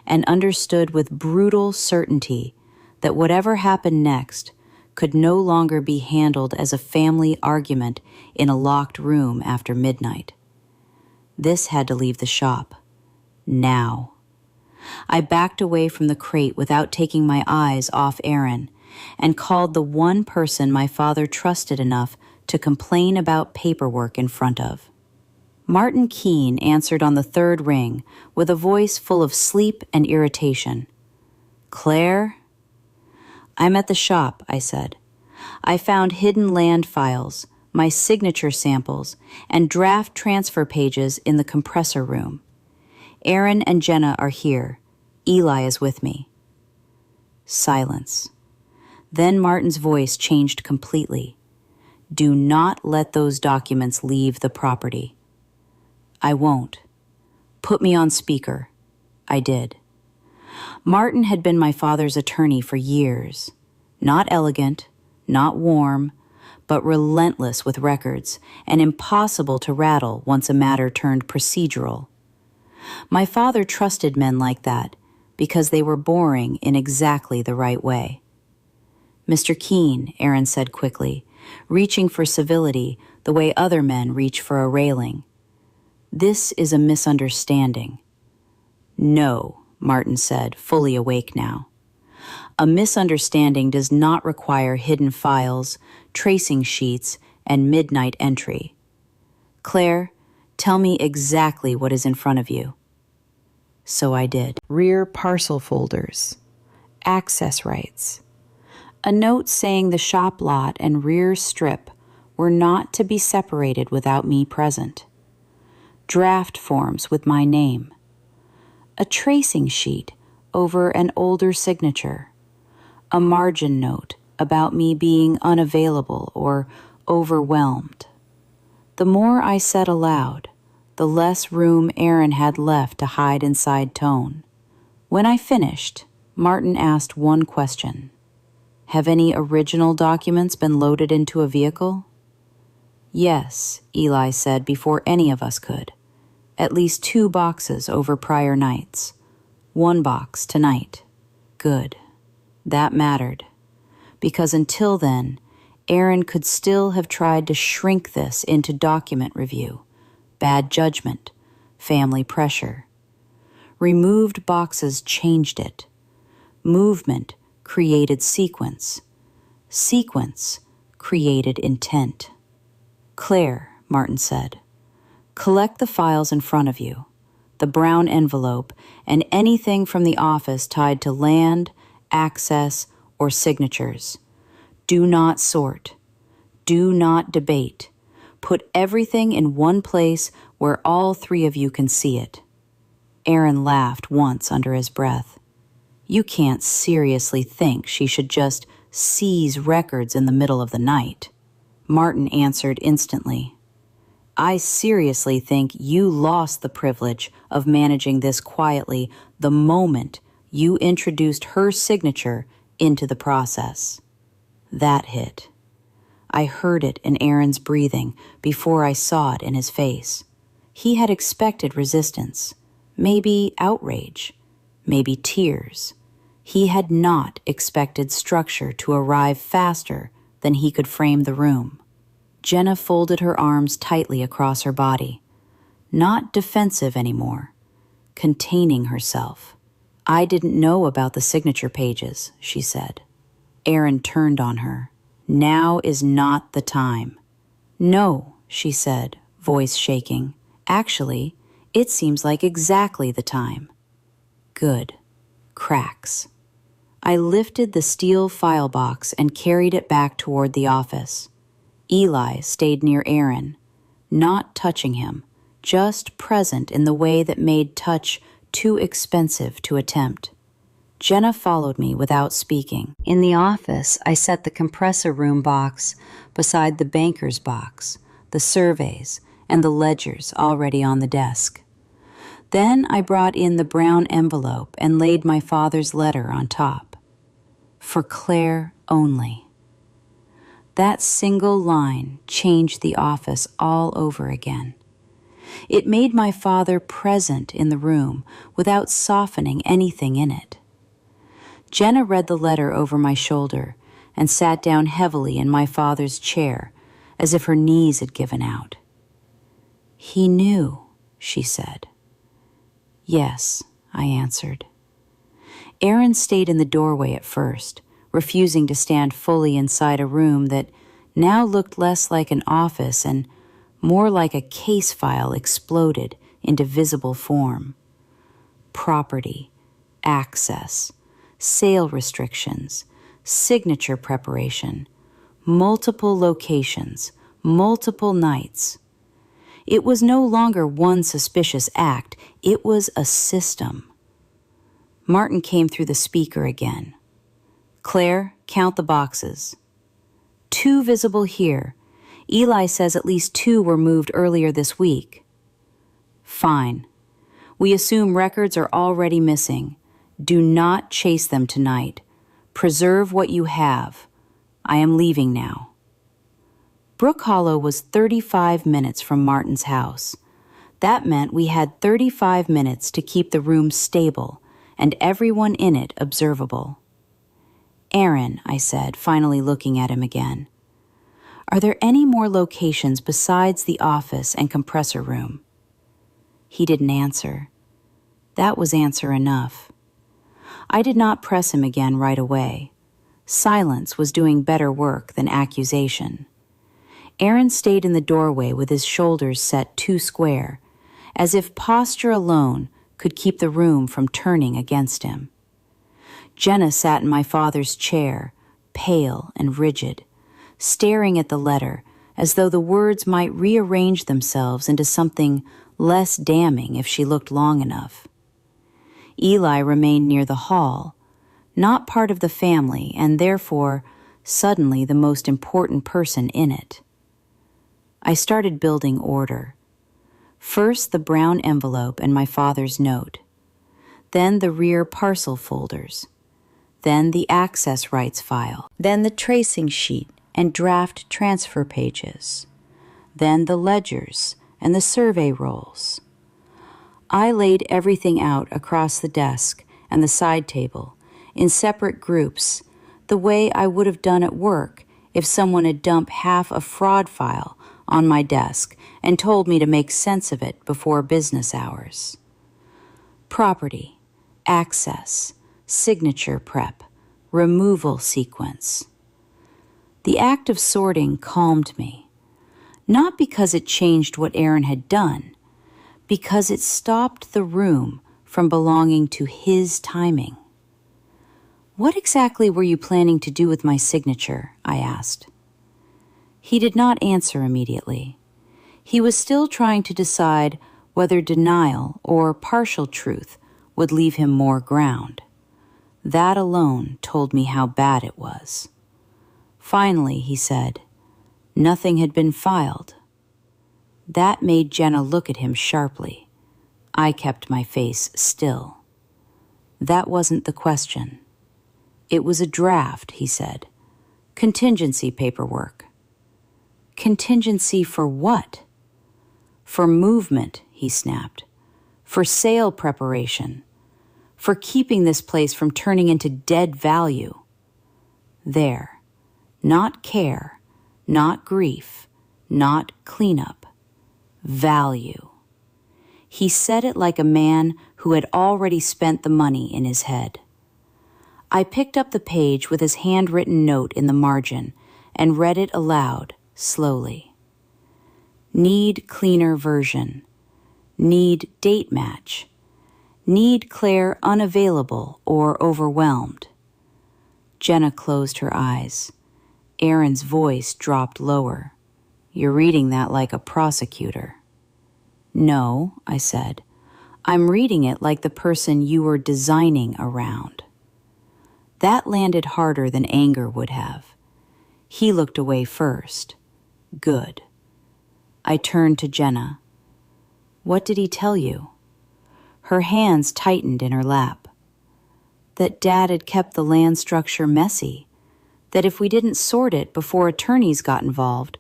and understood with brutal certainty that whatever happened next could no longer be handled as a family argument in a locked room after midnight. This had to leave the shop. Now. I backed away from the crate without taking my eyes off Aaron and called the one person my father trusted enough to complain about paperwork in front of. Martin Keene answered on the third ring with a voice full of sleep and irritation. "Claire?" "I'm at the shop," I said. "I found hidden land files, my signature samples, and draft transfer pages in the compressor room. Aaron and Jenna are here. Eli is with me." Silence. Then Martin's voice changed completely. "Do not let those documents leave the property." "I won't." "Put me on speaker." I did. Martin had been my father's attorney for years. Not elegant, not warm, but relentless with records and impossible to rattle once a matter turned procedural. My father trusted men like that because they were boring in exactly the right way. "Mr. Keene," Aaron said quickly, reaching for civility the way other men reach for a railing. "This is a misunderstanding." "No," Martin said, fully awake now. "A misunderstanding does not require hidden files, tracing sheets, and midnight entry. Claire, tell me exactly what is in front of you." So I did. Rear parcel folders. Access rights. A note saying the shop lot and rear strip were not to be separated without me present. Draft forms with my name. A tracing sheet over an older signature. A margin note about me being unavailable or overwhelmed. The more I said aloud, the less room Aaron had left to hide inside tone. When I finished, Martin asked one question. "Have any original documents been loaded into a vehicle?" "Yes," Eli said before any of us could. "At least 2 boxes over prior nights. 1 box tonight." Good. That mattered. Because until then, Aaron could still have tried to shrink this into document review, bad judgment, family pressure. Removed boxes changed it. Movement created sequence. Sequence created intent. "Claire," Martin said, "collect the files in front of you, the brown envelope, and anything from the office tied to land, access, or signatures. Do not sort. Do not debate. Put everything in one place where all 3 of you can see it." Aaron laughed once under his breath. "You can't seriously think she should just seize records in the middle of the night." Martin answered instantly. "I seriously think you lost the privilege of managing this quietly the moment you introduced her signature into the process." That hit. I heard it in Aaron's breathing before I saw it in his face. He had expected resistance, maybe outrage, maybe tears. He had not expected structure to arrive faster than he could frame the room. Jenna folded her arms tightly across her body, not defensive anymore, containing herself. "I didn't know about the signature pages," she said. Aaron turned on her. "Now is not the time." "No," she said, voice shaking. "Actually, it seems like exactly the time." Good. Cracks. I lifted the steel file box and carried it back toward the office. Eli stayed near Aaron, not touching him, just present in the way that made touch too expensive to attempt. Jenna followed me without speaking. In the office, I set the compressor room box beside the banker's box, the surveys, and the ledgers already on the desk. Then I brought in the brown envelope and laid my father's letter on top. For Claire only. That single line changed the office all over again. It made my father present in the room without softening anything in it. Jenna read the letter over my shoulder and sat down heavily in my father's chair, as if her knees had given out. "He knew," she said. "Yes," I answered. Aaron stayed in the doorway at first, refusing to stand fully inside a room that now looked less like an office and more like a case file exploded into visible form. Property, access, sale restrictions, signature preparation, multiple locations, multiple nights. It was no longer one suspicious act, it was a system. Martin came through the speaker again. "Claire, count the boxes." 2 visible here. Eli says at least 2 were moved earlier this week." "Fine. We assume records are already missing. Do not chase them tonight. Preserve what you have. I am leaving now. Brook Hollow was 35 minutes from Martin's house. That meant we had 35 minutes to keep the room stable and everyone in it observable. Aaron, I said, finally looking at him again, are there any more locations besides the office and compressor room? He didn't answer. That was answer enough. I did not press him again right away. Silence was doing better work than accusation. Aaron stayed in the doorway with his shoulders set too square, as if posture alone could keep the room from turning against him. Jenna sat in my father's chair, pale and rigid, staring at the letter as though the words might rearrange themselves into something less damning if she looked long enough. Eli remained near the hall, not part of the family and therefore suddenly the most important person in it. I started building order. First the brown envelope and my father's note, then the rear parcel folders, then the access rights file, then the tracing sheet and draft transfer pages, then the ledgers and the survey rolls. I laid everything out across the desk and the side table in separate groups, the way I would have done at work if someone had dumped half a fraud file on my desk and told me to make sense of it before business hours. Property, access, signature prep, removal sequence. The act of sorting calmed me, not because it changed what Aaron had done, because it stopped the room from belonging to his timing. What exactly were you planning to do with my signature? I asked. He did not answer immediately. He was still trying to decide whether denial or partial truth would leave him more ground. That alone told me how bad it was. Finally, he said, nothing had been filed. That made Jenna look at him sharply. I kept my face still. That wasn't the question. It was a draft, he said. Contingency paperwork. Contingency for what? For movement, he snapped. For sale preparation. For keeping this place from turning into dead value. There. Not care. Not grief. Not cleanup. Value. He said it like a man who had already spent the money in his head. I picked up the page with his handwritten note in the margin and read it aloud, slowly. Need cleaner version. Need date match. Need Claire unavailable or overwhelmed. Jenna closed her eyes. Aaron's voice dropped lower. You're reading that like a prosecutor. No, I said. I'm reading it like the person you were designing around. That landed harder than anger would have. He looked away first. Good. I turned to Jenna. What did he tell you? Her hands tightened in her lap. That Dad had kept the land structure messy. That if we didn't sort it before attorneys got involved,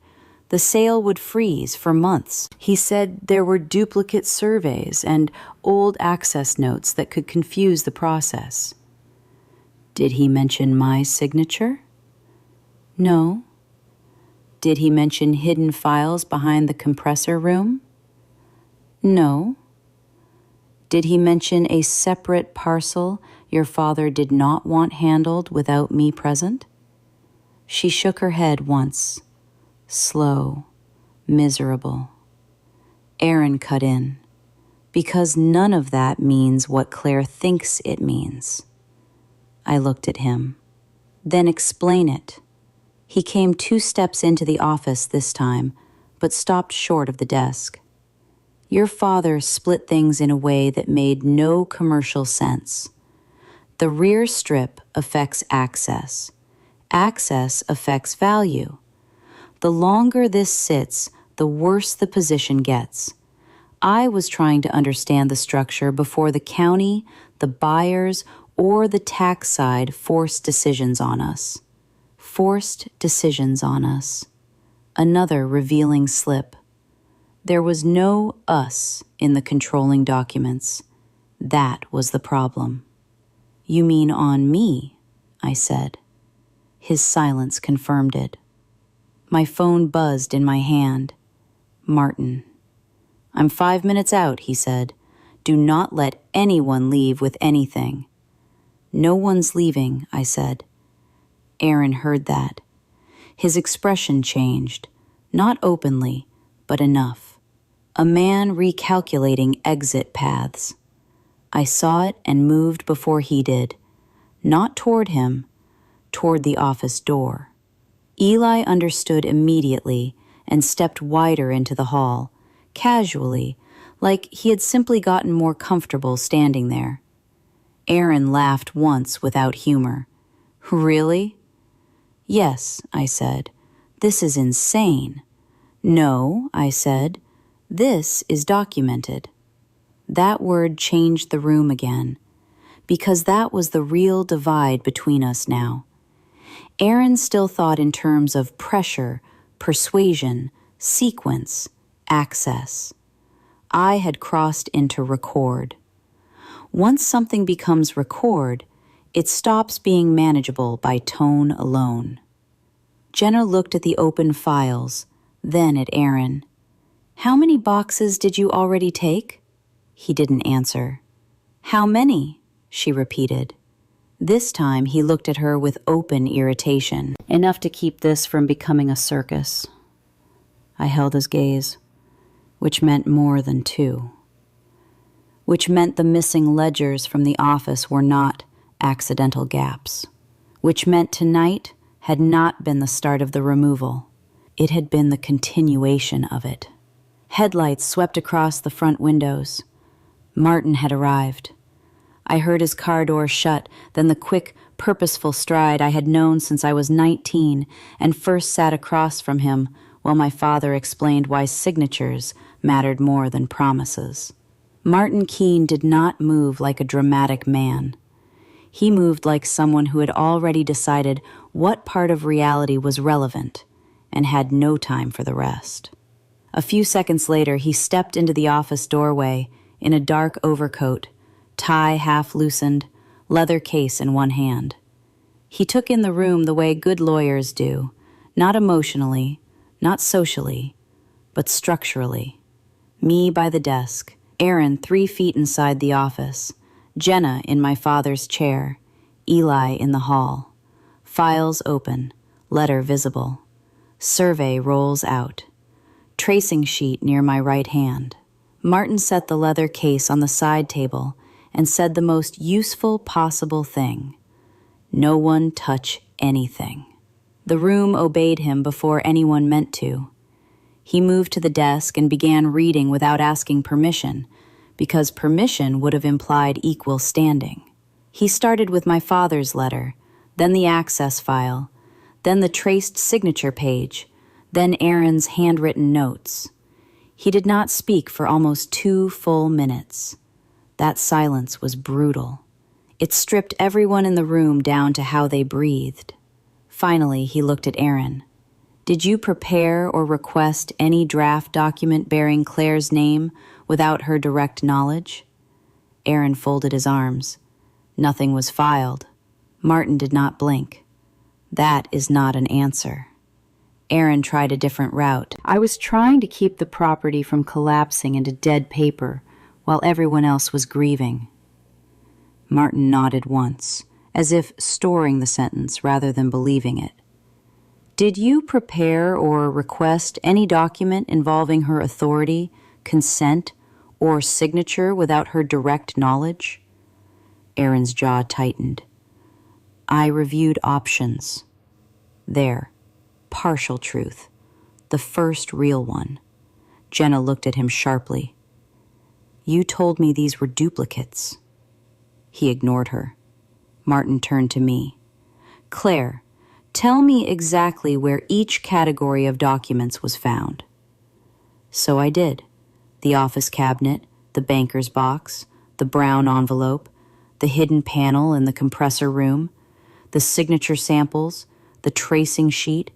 the sale would freeze for months. He said there were duplicate surveys and old access notes that could confuse the process. Did he mention my signature? No. Did he mention hidden files behind the compressor room? No. Did he mention a separate parcel your father did not want handled without me present? She shook her head once, slow, miserable. Aaron cut in, because none of that means what Claire thinks it means. I looked at him. Then explain it. He came 2 steps into the office this time, but stopped short of the desk. Your father split things in a way that made no commercial sense. The rear strip affects access. Access affects value. The longer this sits, the worse the position gets. I was trying to understand the structure before the county, the buyers, or the tax side forced decisions on us. Forced decisions on us. Another revealing slip. There was no us in the controlling documents. That was the problem. You mean on me, I said. His silence confirmed it. My phone buzzed in my hand. Martin. I'm 5 minutes out, he said. Do not let anyone leave with anything. No one's leaving, I said. Aaron heard that. His expression changed, not openly, but enough. A man recalculating exit paths. I saw it and moved before he did. Not toward him, toward the office door. Eli understood immediately and stepped wider into the hall, casually, like he had simply gotten more comfortable standing there. Aaron laughed once without humor. Really? Yes, I said. This is insane. No, I said. This is documented. That word changed the room again, because that was the real divide between us now. Aaron still thought in terms of pressure, persuasion, sequence, access. I had crossed into record. Once something becomes record, it stops being manageable by tone alone. Jenna looked at the open files, then at Aaron. How many boxes did you already take? He didn't answer. How many? She repeated. This time he looked at her with open irritation, enough to keep this from becoming a circus. I held his gaze, which meant more than 2. Which meant the missing ledgers from the office were not accidental gaps. Which meant tonight had not been the start of the removal. It had been the continuation of it. Headlights swept across the front windows. Martin had arrived. I heard his car door shut, then the quick, purposeful stride I had known since I was 19 and first sat across from him while my father explained why signatures mattered more than promises. Martin Keene did not move like a dramatic man. He moved like someone who had already decided what part of reality was relevant and had no time for the rest. A few seconds later, he stepped into the office doorway in a dark overcoat, tie half loosened, leather case in one hand. He took in the room the way good lawyers do, not emotionally, not socially, but structurally. Me by the desk, Aaron 3 feet inside the office, Jenna in my father's chair, Eli in the hall. Files open, letter visible. Survey rolls out. Tracing sheet near my right hand. Martin set the leather case on the side table and said the most useful possible thing. No one touch anything. The room obeyed him before anyone meant to. He moved to the desk and began reading without asking permission, because permission would have implied equal standing. He started with my father's letter, then the access file, then the traced signature page, then Aaron's handwritten notes. He did not speak for almost 2 full minutes. That silence was brutal. It stripped everyone in the room down to how they breathed. Finally, he looked at Aaron. Did you prepare or request any draft document bearing Claire's name without her direct knowledge? Aaron folded his arms. Nothing was filed. Martin did not blink. That is not an answer. Aaron tried a different route. I was trying to keep the property from collapsing into dead paper while everyone else was grieving. Martin nodded once, as if storing the sentence rather than believing it. Did you prepare or request any document involving her authority, consent, or signature without her direct knowledge? Aaron's jaw tightened. I reviewed options. There, partial truth, the first real one. Jenna looked at him sharply. You told me these were duplicates. He ignored her. Martin turned to me. Claire, tell me exactly where each category of documents was found. So I did. The office cabinet, the banker's box, the brown envelope, the hidden panel in the compressor room, the signature samples, the tracing sheet,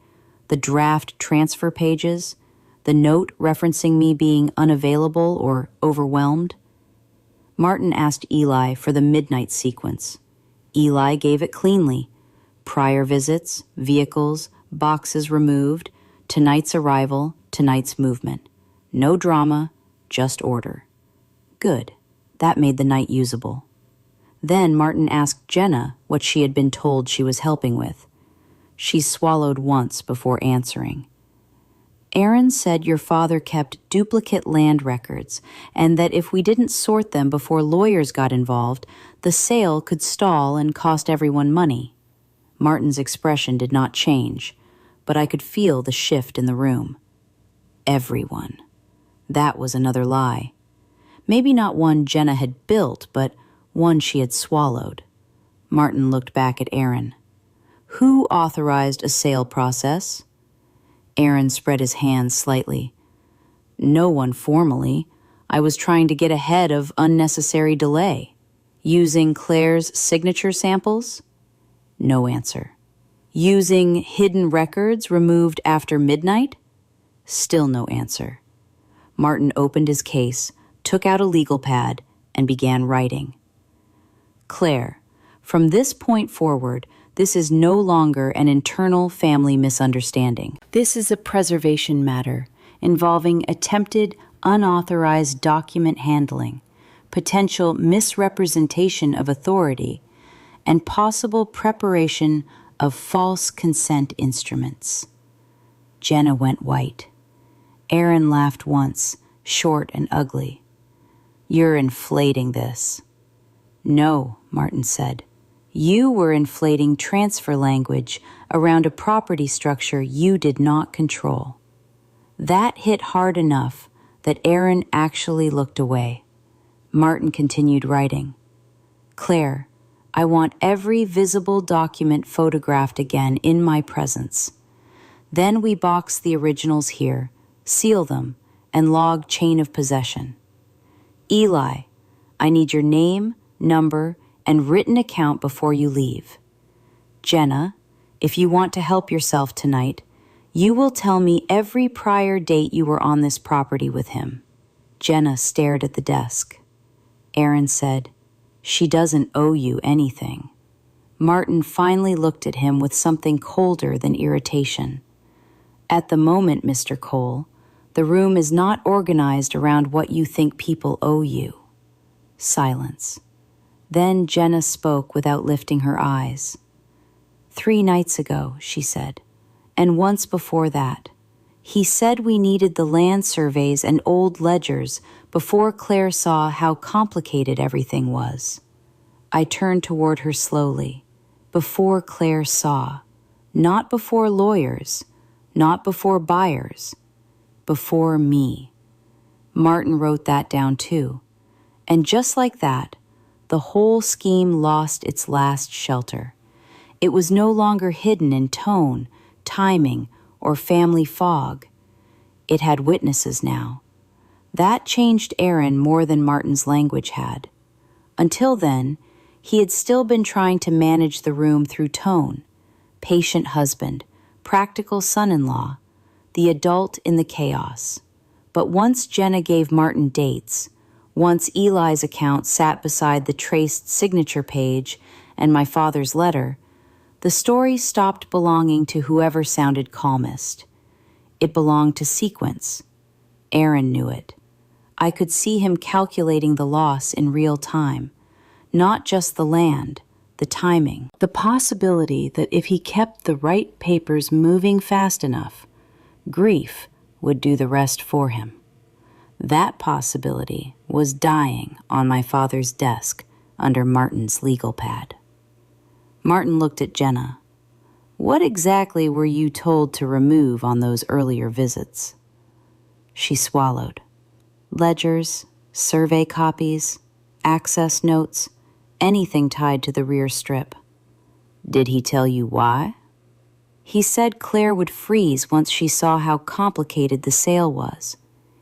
the draft transfer pages, the note referencing me being unavailable or overwhelmed. Martin asked Eli for the midnight sequence. Eli gave it cleanly. Prior visits, vehicles, boxes removed, tonight's arrival, tonight's movement. No drama, just order. Good. That made the night usable. Then Martin asked Jenna what she had been told she was helping with. She swallowed once before answering. Aaron said your father kept duplicate land records and that if we didn't sort them before lawyers got involved, the sale could stall and cost everyone money. Martin's expression did not change, but I could feel the shift in the room. Everyone. That was another lie. Maybe not one Jenna had built, but one she had swallowed. Martin looked back at Aaron. Who authorized a sale process? Aaron spread his hands slightly. No one formally. I was trying to get ahead of unnecessary delay. Using Claire's signature samples? No answer. Using hidden records removed after midnight? Still no answer. Martin opened his case, took out a legal pad, and began writing. Claire, from this point forward, this is no longer an internal family misunderstanding. This is a preservation matter involving attempted, unauthorized document handling, potential misrepresentation of authority, and possible preparation of false consent instruments. Jenna went white. Aaron laughed once, short and ugly. You're inflating this. No, Martin said. You were inflating transfer language around a property structure you did not control. That hit hard enough that Aaron actually looked away. Martin continued writing. Claire, I want every visible document photographed again in my presence. Then we box the originals here, seal them, and log chain of possession. Eli, I need your name, number, and written account before you leave. Jenna, if you want to help yourself tonight, you will tell me every prior date you were on this property with him. Jenna stared at the desk. Aaron said, She doesn't owe you anything. Martin finally looked at him with something colder than irritation. At the moment, Mr. Cole, the room is not organized around what you think people owe you. Silence. Then Jenna spoke without lifting her eyes. 3 nights ago, she said, and once before that. He said we needed the land surveys and old ledgers before Claire saw how complicated everything was. I turned toward her slowly. Before Claire saw. Not before lawyers. Not before buyers. Before me. Martin wrote that down too. And just like that, the whole scheme lost its last shelter. It was no longer hidden in tone, timing, or family fog. It had witnesses now. That changed Aaron more than Martin's language had. Until then, he had still been trying to manage the room through tone. Patient husband, practical son-in-law, the adult in the chaos. But once Jenna gave Martin dates, once Eli's account sat beside the traced signature page and my father's letter, the story stopped belonging to whoever sounded calmest. It belonged to sequence. Aaron knew it. I could see him calculating the loss in real time. Not just the land, the timing. The possibility that if he kept the right papers moving fast enough, grief would do the rest for him. That possibility was dying on my father's desk under Martin's legal pad. Martin looked at Jenna. What exactly were you told to remove on those earlier visits? She swallowed. Ledgers, survey copies, access notes, anything tied to the rear strip. Did he tell you why? He said Claire would freeze once she saw how complicated the sale was.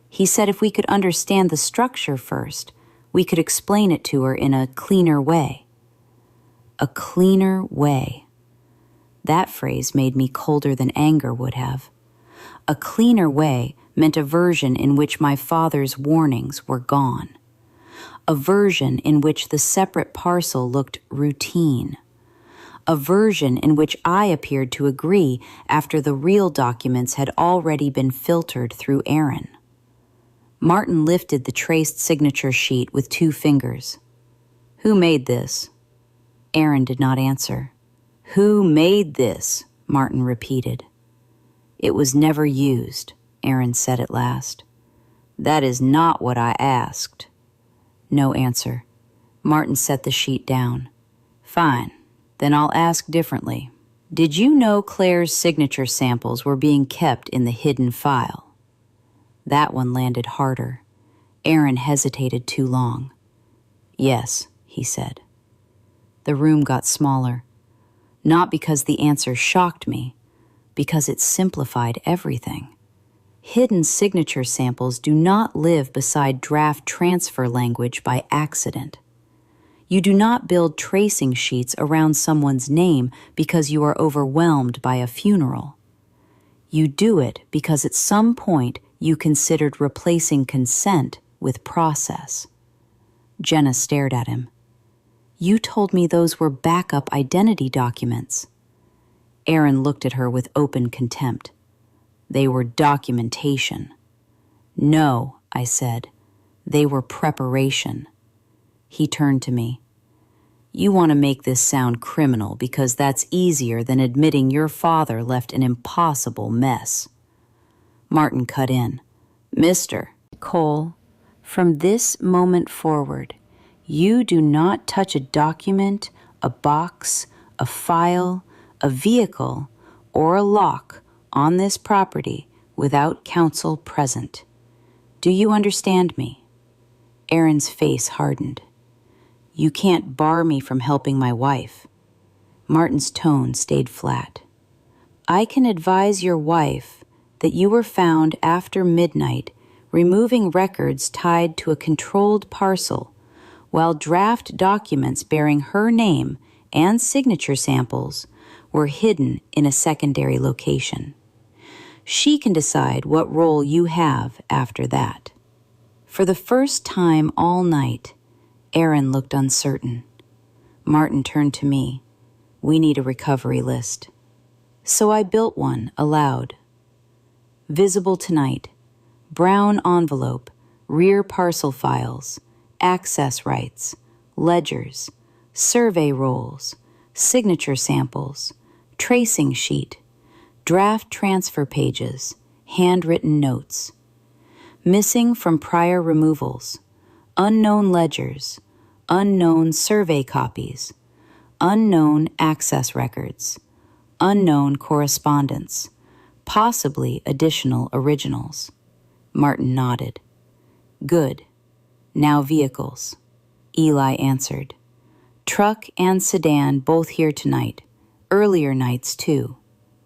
He said if we could understand the structure first, we could explain it to her in a cleaner way. A cleaner way. That phrase made me colder than anger would have. A cleaner way meant a version in which my father's warnings were gone. A version in which the separate parcel looked routine. A version in which I appeared to agree after the real documents had already been filtered through Aaron. Martin lifted the traced signature sheet with 2 fingers. "Who made this?" Aaron did not answer. "Who made this?" Martin repeated. "It was never used," Aaron said at last. "That is not what I asked." No answer. Martin set the sheet down. "Fine, then I'll ask differently. Did you know Claire's signature samples were being kept in the hidden file?" That one landed harder. Aaron hesitated too long. "Yes," he said. The room got smaller. Not because the answer shocked me, because it simplified everything. Hidden signature samples do not live beside draft transfer language by accident. You do not build tracing sheets around someone's name because you are overwhelmed by a funeral. You do it because at some point you considered replacing consent with process. Jenna stared at him. "You told me those were backup identity documents." Aaron looked at her with open contempt. "They were documentation." "No," I said. "They were preparation." He turned to me. "You want to make this sound criminal because that's easier than admitting your father left an impossible mess." Martin cut in. "Mister Cole, from this moment forward, you do not touch a document, a box, a file, a vehicle, or a lock on this property without counsel present. Do you understand me?" Aaron's face hardened. "You can't bar me from helping my wife." Martin's tone stayed flat. "I can advise your wife that you were found after midnight removing records tied to a controlled parcel while draft documents bearing her name and signature samples were hidden in a secondary location. She can decide what role you have after that." For the first time all night, Aaron looked uncertain. Martin turned to me. "We need a recovery list." So I built one aloud. "Visible tonight. Brown envelope, rear parcel files, access rights, ledgers, survey rolls, signature samples, tracing sheet, draft transfer pages, handwritten notes. Missing from prior removals, unknown ledgers, unknown survey copies, unknown access records, unknown correspondence, possibly additional originals." Martin nodded. "Good. Now vehicles." Eli answered. "Truck and sedan both here tonight. Earlier nights, too."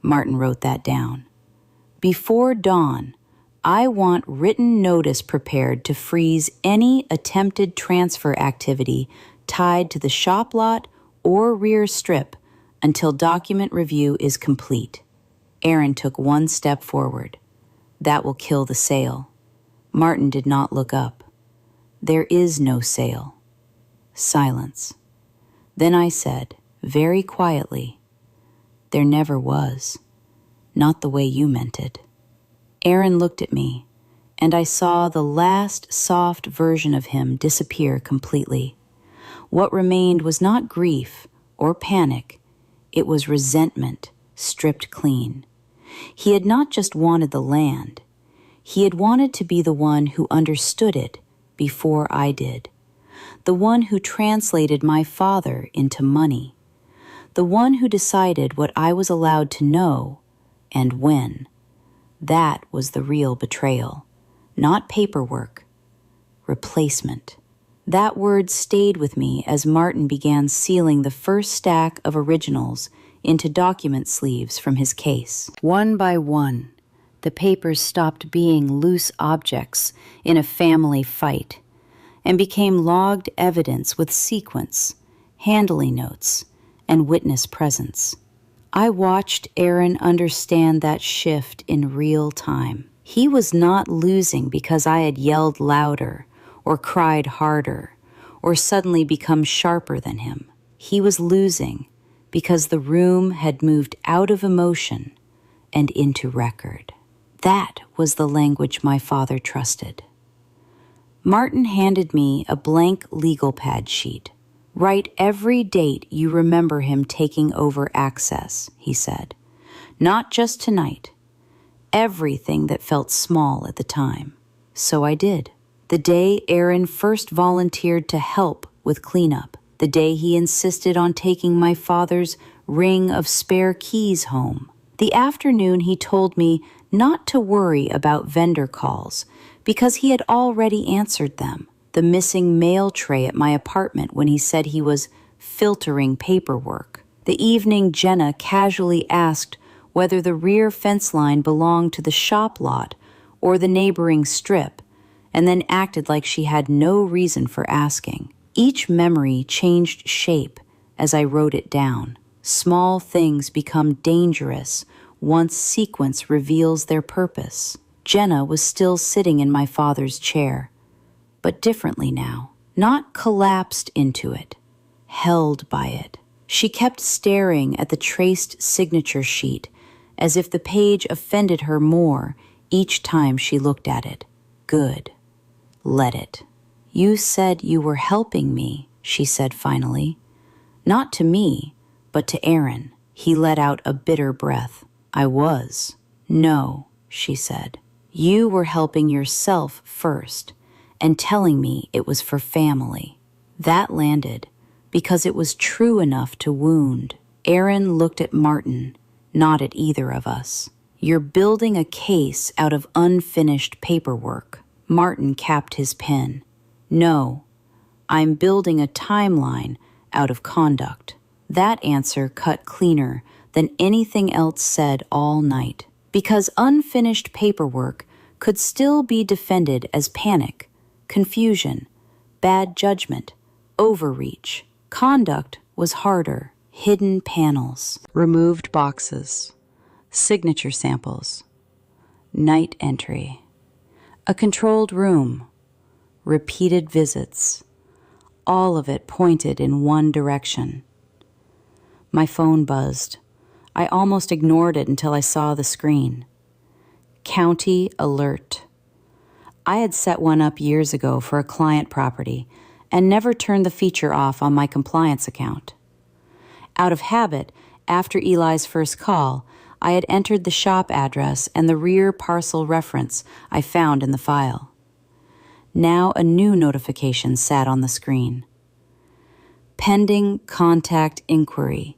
Martin wrote that down. "Before dawn, I want written notice prepared to freeze any attempted transfer activity tied to the shop lot or rear strip until document review is complete." Aaron took one step forward. "That will kill the sale." Martin did not look up. "There is no sale." Silence. Then I said, very quietly, "There never was. Not the way you meant it." Aaron looked at me, and I saw the last soft version of him disappear completely. What remained was not grief or panic. It was resentment, stripped clean. He had not just wanted the land. He had wanted to be the one who understood it before I did. The one who translated my father into money. The one who decided what I was allowed to know and when. That was the real betrayal. Not paperwork. Replacement. That word stayed with me as Martin began sealing the first stack of originals into document sleeves from his case. One by one, the papers stopped being loose objects in a family fight and became logged evidence with sequence, handling notes, and witness presence. I watched Aaron understand that shift in real time. He was not losing because I had yelled louder or cried harder or suddenly become sharper than him. He was losing because the room had moved out of emotion and into record. That was the language my father trusted. Martin handed me a blank legal pad sheet. "Write every date you remember him taking over access," he said. "Not just tonight. Everything that felt small at the time." So I did. The day Aaron first volunteered to help with cleanup. The day he insisted on taking my father's ring of spare keys home. The afternoon he told me not to worry about vendor calls because he had already answered them. The missing mail tray at my apartment when he said he was filtering paperwork. The evening Jenna casually asked whether the rear fence line belonged to the shop lot or the neighboring strip, and then acted like she had no reason for asking. Each memory changed shape as I wrote it down. Small things become dangerous once sequence reveals their purpose. Jenna was still sitting in my father's chair, but differently now, not collapsed into it, held by it. She kept staring at the traced signature sheet as if the page offended her more each time she looked at it. Good. Let it. "You said you were helping me," she said finally. Not to me, but to Aaron. He let out a bitter breath. "I was." "No," she said. "You were helping yourself first and telling me it was for family." That landed because it was true enough to wound. Aaron looked at Martin, not at either of us. "You're building a case out of unfinished paperwork." Martin capped his pen. "No, I'm building a timeline out of conduct." That answer cut cleaner than anything else said all night, because unfinished paperwork could still be defended as panic, confusion, bad judgment, overreach. Conduct was harder. Hidden panels, removed boxes, signature samples, night entry, a controlled room, repeated visits, all of it pointed in one direction. My phone buzzed. I almost ignored it until I saw the screen. County alert. I had set one up years ago for a client property and never turned the feature off on my compliance account. Out of habit, after Eli's first call, I had entered the shop address and the rear parcel reference I found in the file. Now a new notification sat on the screen. Pending contact inquiry,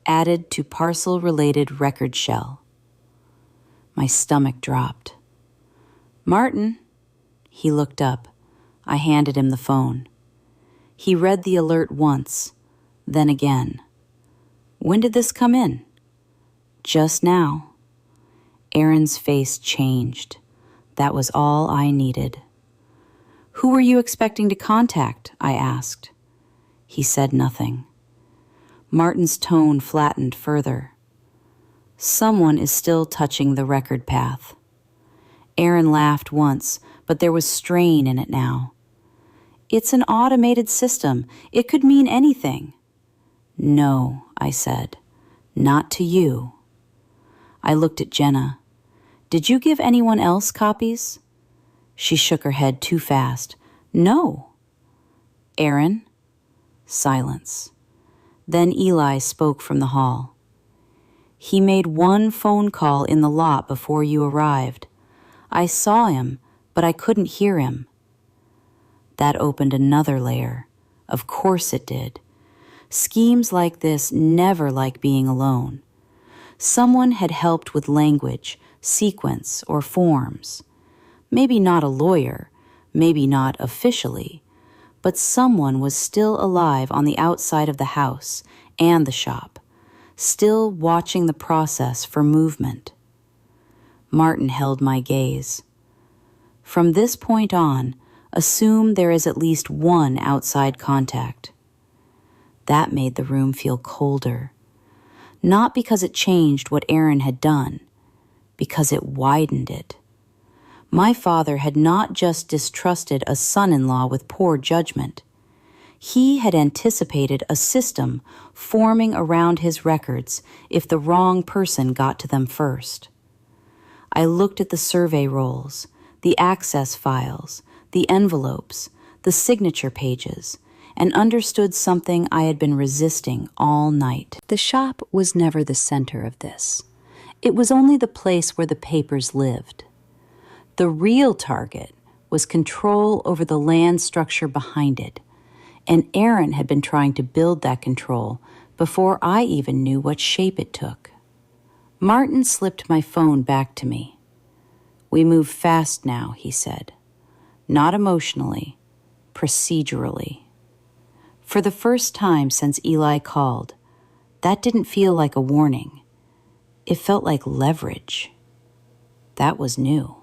added to parcel-related record shell. My stomach dropped. "Martin." He looked up. I handed him the phone. He read the alert once, then again. "When did this come in?" "Just now." Aaron's face changed. That was all I needed. "Who were you expecting to contact?" I asked. He said nothing. Martin's tone flattened further. "Someone is still touching the record path." Aaron laughed once, but there was strain in it now. "It's an automated system. It could mean anything." "No," I said. "Not to you." I looked at Jenna. "Did you give anyone else copies?" She shook her head too fast. "No." "Aaron?" Silence. Then Eli spoke from the hall. "He made one phone call in the lot before you arrived. I saw him, but I couldn't hear him." That opened another layer. Of course it did. Schemes like this never like being alone. Someone had helped with language, sequence, or forms. Maybe not a lawyer, maybe not officially, but someone was still alive on the outside of the house and the shop, still watching the process for movement. Martin held my gaze. "From this point on, assume there is at least one outside contact." That made the room feel colder. Not because it changed what Aaron had done, because it widened it. My father had not just distrusted a son-in-law with poor judgment. He had anticipated a system forming around his records if the wrong person got to them first. I looked at the survey rolls, the access files, the envelopes, the signature pages, and understood something I had been resisting all night. The shop was never the center of this. It was only the place where the papers lived. The real target was control over the land structure behind it, and Aaron had been trying to build that control before I even knew what shape it took. Martin slipped my phone back to me. "We move fast now," he said. "Not emotionally, procedurally." For the first time since Eli called, that didn't feel like a warning. It felt like leverage. That was new.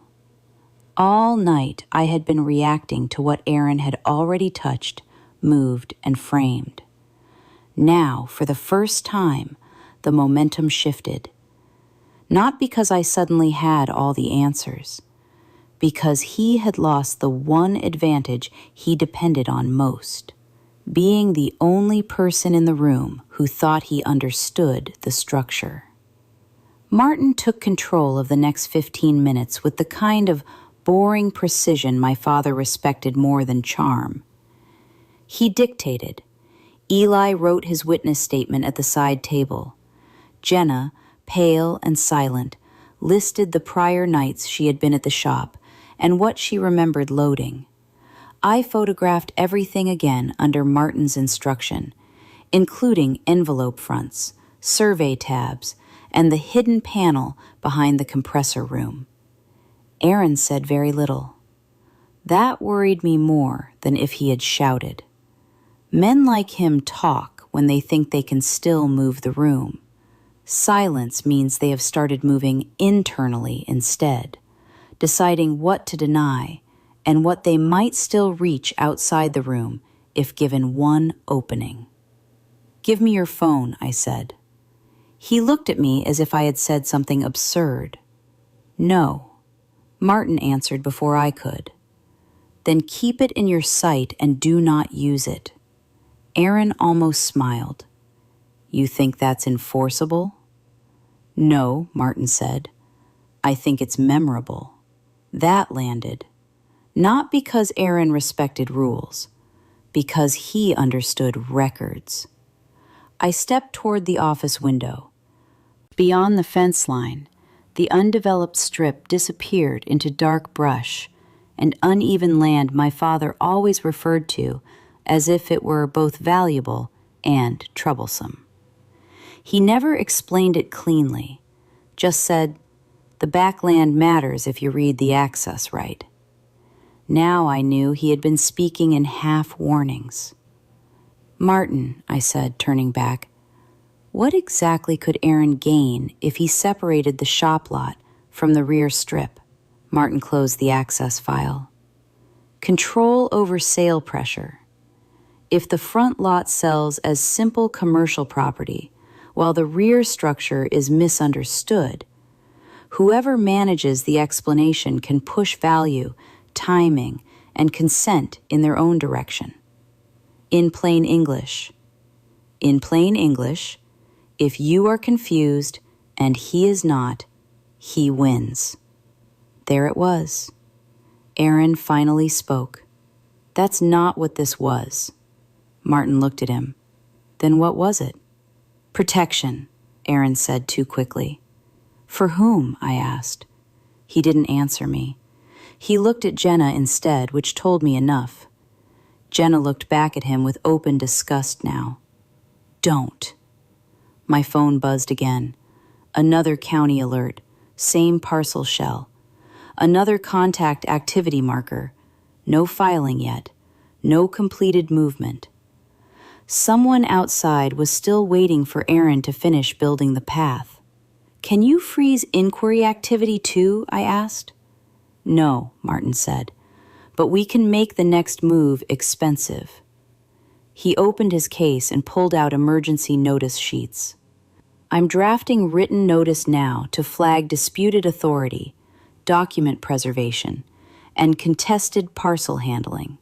All night I had been reacting to what Aaron had already touched, moved, and framed. Now, for the first time, the momentum shifted. Not because I suddenly had all the answers, because he had lost the one advantage he depended on most, being the only person in the room who thought he understood the structure. Martin took control of the next 15 minutes with the kind of boring precision my father respected more than charm. He dictated. Eli wrote his witness statement at the side table. Jenna, pale and silent, listed the prior nights she had been at the shop and what she remembered loading. I photographed everything again under Martin's instruction, including envelope fronts, survey tabs, and the hidden panel behind the compressor room. Aaron said very little. That worried me more than if he had shouted. Men like him talk when they think they can still move the room. Silence means they have started moving internally instead, deciding what to deny and what they might still reach outside the room if given one opening. "Give me your phone," I said. He looked at me as if I had said something absurd. "No," Martin answered before I could. "Then keep it in your sight and do not use it." Aaron almost smiled. "You think that's enforceable?" "No," Martin said. "I think it's memorable." That landed. Not because Aaron respected rules, because he understood records. I stepped toward the office window. Beyond the fence line, the undeveloped strip disappeared into dark brush and uneven land my father always referred to as if it were both valuable and troublesome. He never explained it cleanly, just said, "The backland matters if you read the access right." Now I knew he had been speaking in half warnings. "Martin," I said, turning back, "what exactly could Aaron gain if he separated the shop lot from the rear strip?" Martin closed the access file. "Control over sale pressure. If the front lot sells as simple commercial property, while the rear structure is misunderstood, whoever manages the explanation can push value, timing, and consent in their own direction. In plain English, if you are confused and he is not, he wins." There it was. Aaron finally spoke. "That's not what this was." Martin looked at him. "Then what was it?" "Protection," Aaron said too quickly. "For whom?" I asked. He didn't answer me. He looked at Jenna instead, which told me enough. Jenna looked back at him with open disgust now. "Don't." My phone buzzed again. Another county alert. Same parcel shell. Another contact activity marker. No filing yet. No completed movement. Someone outside was still waiting for Aaron to finish building the path. "Can you freeze inquiry activity too?" I asked. "No," Martin said, "but we can make the next move expensive." He opened his case and pulled out emergency notice sheets. I'm drafting written notice now to flag disputed authority, document preservation, and contested parcel handling.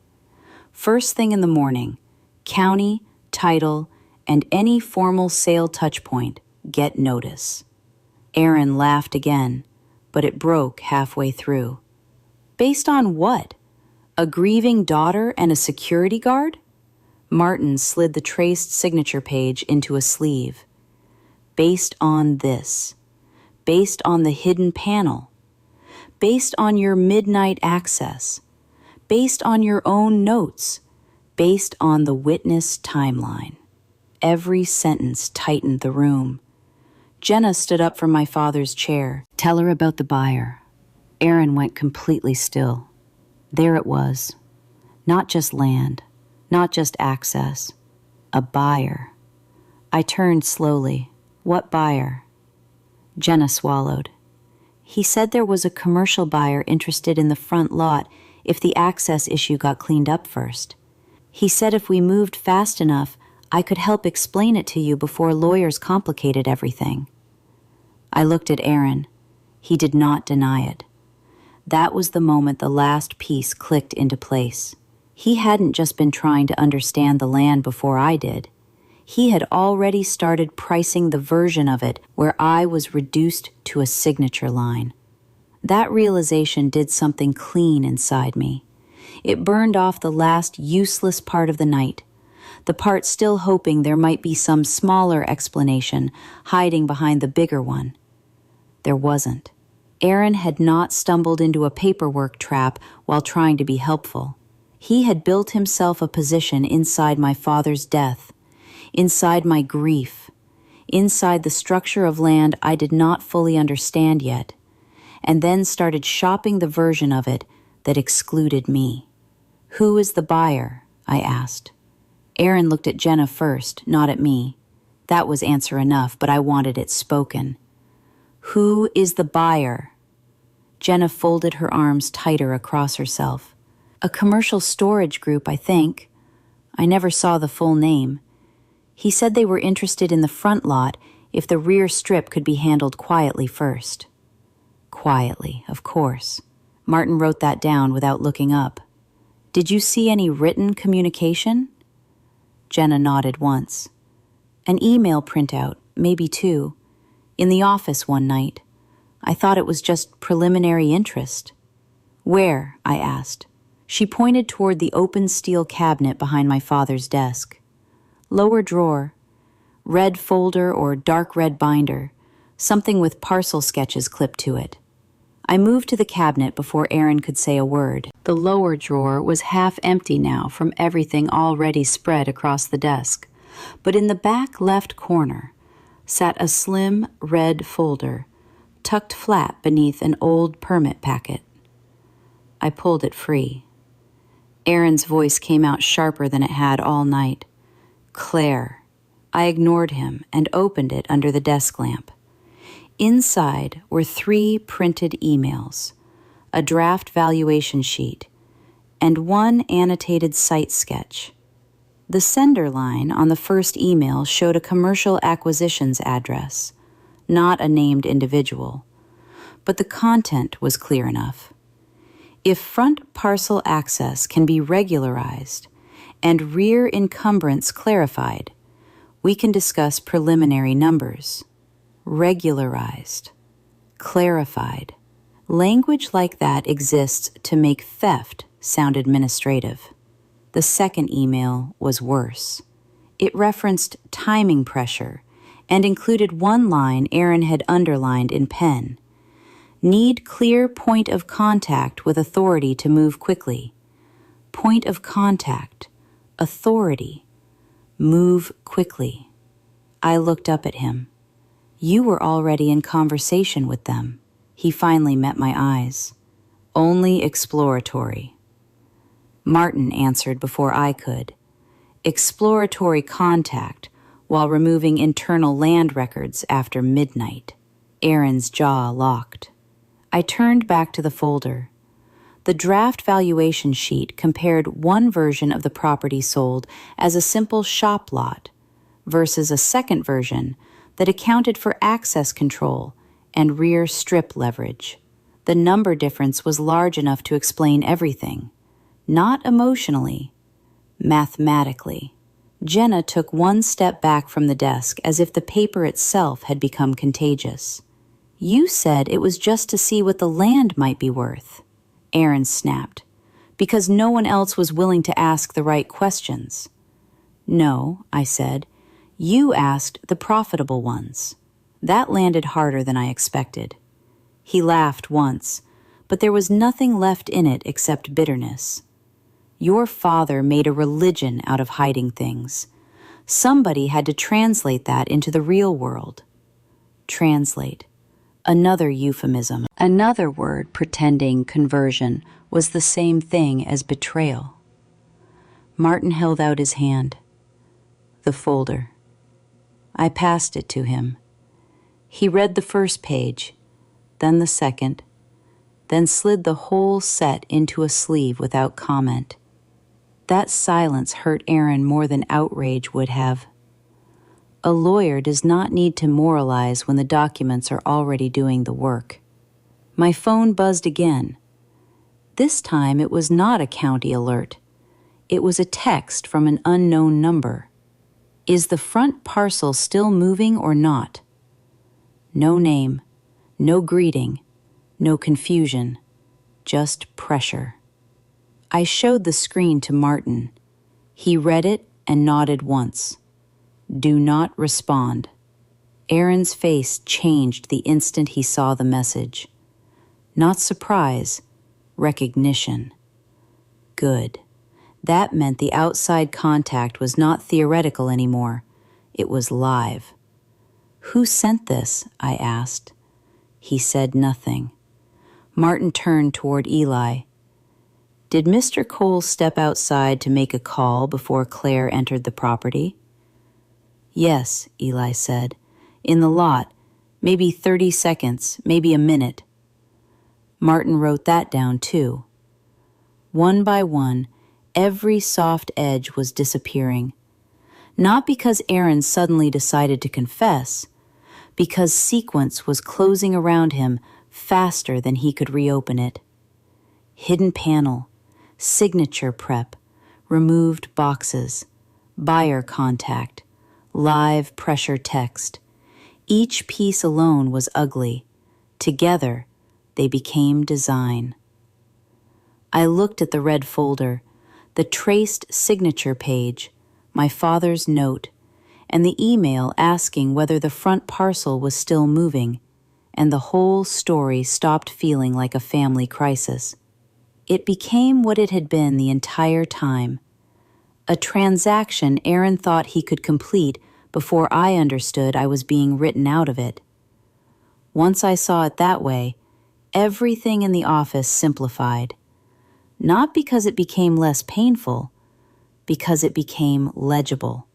First thing in the morning, county, title, and any formal sale touchpoint get notice. Aaron laughed again, but it broke halfway through. Based on what? A grieving daughter and a security guard? Martin slid the traced signature page into a sleeve. Based on this. Based on the hidden panel. Based on your midnight access. Based on your own notes. Based on the witness timeline. Every sentence tightened the room. Jenna stood up from my father's chair. Tell her about the buyer. Aaron went completely still. There it was. Not just land. Not just access. A buyer. I turned slowly. What buyer? Jenna swallowed. He said there was a commercial buyer interested in the front lot if the access issue got cleaned up first. He said if we moved fast enough, I could help explain it to you before lawyers complicated everything. I looked at Aaron. He did not deny it. That was the moment the last piece clicked into place. He hadn't just been trying to understand the land before I did. He had already started pricing the version of it where I was reduced to a signature line. That realization did something clean inside me. It burned off the last useless part of the night, the part still hoping there might be some smaller explanation hiding behind the bigger one. There wasn't. Aaron had not stumbled into a paperwork trap while trying to be helpful. He had built himself a position inside my father's death, inside my grief, inside the structure of land I did not fully understand yet, and then started shopping the version of it that excluded me. Who is the buyer? I asked. Aaron looked at Jenna first, not at me. That was answer enough, but I wanted it spoken. Who is the buyer? Jenna folded her arms tighter across herself. A commercial storage group, I think. I never saw the full name. He said they were interested in the front lot if the rear strip could be handled quietly first. Quietly, of course. Martin wrote that down without looking up. Did you see any written communication? Jenna nodded once. An email printout, maybe two. In the office one night. I thought it was just preliminary interest. Where? I asked. She pointed toward the open steel cabinet behind my father's desk. Lower drawer. Red folder or dark red binder. Something with parcel sketches clipped to it. I moved to the cabinet before Aaron could say a word. The lower drawer was half empty now from everything already spread across the desk. But in the back left corner sat a slim red folder, tucked flat beneath an old permit packet. I pulled it free. Aaron's voice came out sharper than it had all night. Claire. I ignored him and opened it under the desk lamp. Inside were 3 printed emails, a draft valuation sheet, and 1 annotated site sketch. The sender line on the first email showed a commercial acquisitions address, not a named individual, but the content was clear enough. If front parcel access can be regularized and rear encumbrance clarified, we can discuss preliminary numbers. Regularized. Clarified. Language like that exists to make theft sound administrative. The second email was worse. It referenced timing pressure and included 1 line Aaron had underlined in pen. Need clear point of contact with authority to move quickly. Point of contact. Authority. Move quickly. I looked up at him. You were already in conversation with them. He finally met my eyes. Only exploratory. Martin answered before I could. Exploratory contact while removing internal land records after midnight. Aaron's jaw locked. I turned back to the folder. The draft valuation sheet compared one version of the property sold as a simple shop lot versus a second version that accounted for access control and rear strip leverage. The number difference was large enough to explain everything, not emotionally, mathematically. Jenna took one step back from the desk as if the paper itself had become contagious. "You said it was just to see what the land might be worth," Aaron snapped, "because no one else was willing to ask the right questions." "No," I said. "You asked the profitable ones." That landed harder than I expected. He laughed once, but there was nothing left in it except bitterness. "Your father made a religion out of hiding things. Somebody had to translate that into the real world." Translate. Another euphemism. Another word pretending conversion was the same thing as betrayal. Martin held out his hand. The folder. I passed it to him. He read the first page, then the second, then slid the whole set into a sleeve without comment. That silence hurt Aaron more than outrage would have. A lawyer does not need to moralize when the documents are already doing the work. My phone buzzed again. This time it was not a county alert. It was a text from an unknown number. "Is the front parcel still moving or not?" No name, no greeting, no confusion, just pressure. I showed the screen to Martin. He read it and nodded once. "Do not respond." Aaron's face changed the instant he saw the message. Not surprise, recognition. Good. That meant the outside contact was not theoretical anymore. It was live. "Who sent this?" I asked. He said nothing. Martin turned toward Eli. "Did Mr. Cole step outside to make a call before Claire entered the property?" "Yes," Eli said. "In the lot. Maybe 30 seconds, maybe a minute." Martin wrote that down too. One by one, every soft edge was disappearing. Not because Aaron suddenly decided to confess, because sequence was closing around him faster than he could reopen it. Hidden panel, signature prep, removed boxes, buyer contact, live pressure text. Each piece alone was ugly. Together, they became design. I looked at the red folder, the traced signature page, my father's note, and the email asking whether the front parcel was still moving, and the whole story stopped feeling like a family crisis. It became what it had been the entire time. A transaction Aaron thought he could complete before I understood I was being written out of it. Once I saw it that way, everything in the office simplified. Not because it became less painful, because it became legible.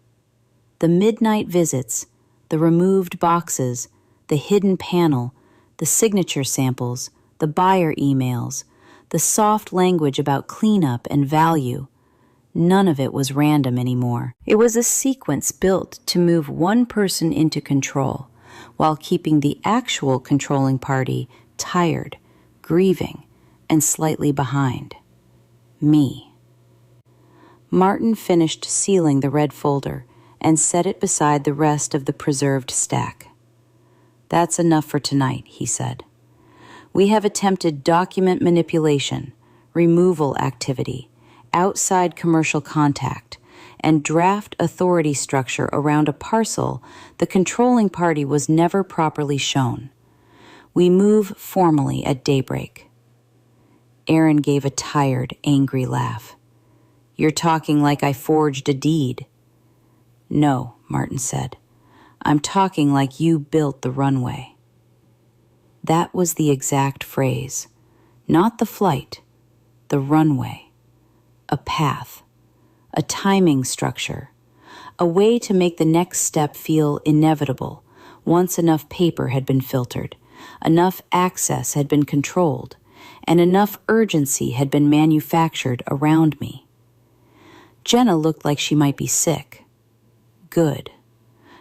The midnight visits, the removed boxes, the hidden panel, the signature samples, the buyer emails, the soft language about cleanup and value. None of it was random anymore. It was a sequence built to move one person into control while keeping the actual controlling party tired, grieving, and slightly behind. Me. Martin finished sealing the red folder and set it beside the rest of the preserved stack. "That's enough for tonight," he said. "We have attempted document manipulation, removal activity, outside commercial contact, and draft authority structure around a parcel the controlling party was never properly shown. We move formally at daybreak." Aaron gave a tired, angry laugh. "You're talking like I forged a deed." "No," Martin said. "I'm talking like you built the runway." That was the exact phrase. Not the flight, the runway. A path, a timing structure, a way to make the next step feel inevitable once enough paper had been filtered, enough access had been controlled, and enough urgency had been manufactured around me. Jenna looked like she might be sick. Good.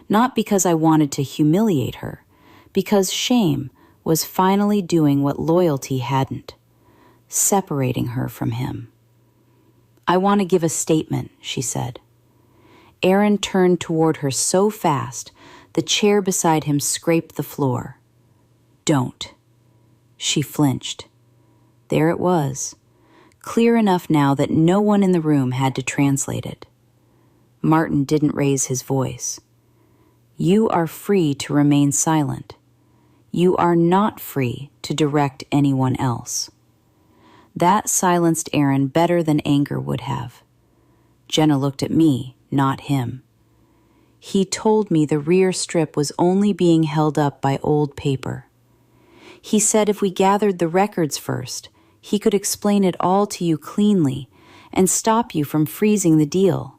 Not because I wanted to humiliate her, because shame was finally doing what loyalty hadn't, separating her from him. "I want to give a statement," she said. Aaron turned toward her so fast, the chair beside him scraped the floor. "Don't." She flinched. There it was, clear enough now that no one in the room had to translate it. Martin didn't raise his voice. "You are free to remain silent. You are not free to direct anyone else." That silenced Aaron better than anger would have. Jenna looked at me, not him. He told me the rear strip was only being held up by old paper. He said if we gathered the records first, he could explain it all to you cleanly and stop you from freezing the deal.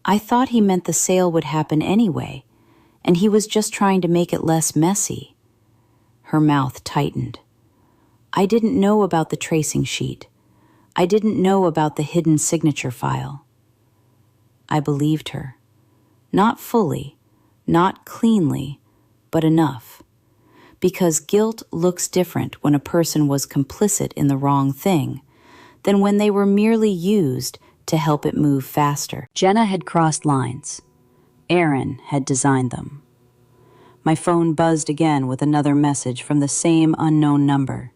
I thought he meant the sale would happen anyway, and he was just trying to make it less messy. Her mouth tightened. I didn't know about the tracing sheet. I didn't know about the hidden signature file. I believed her. Not fully, not cleanly, but enough. Because guilt looks different when a person was complicit in the wrong thing than when they were merely used to help it move faster. Jenna had crossed lines. Aaron had designed them. My phone buzzed again with another message from the same unknown number.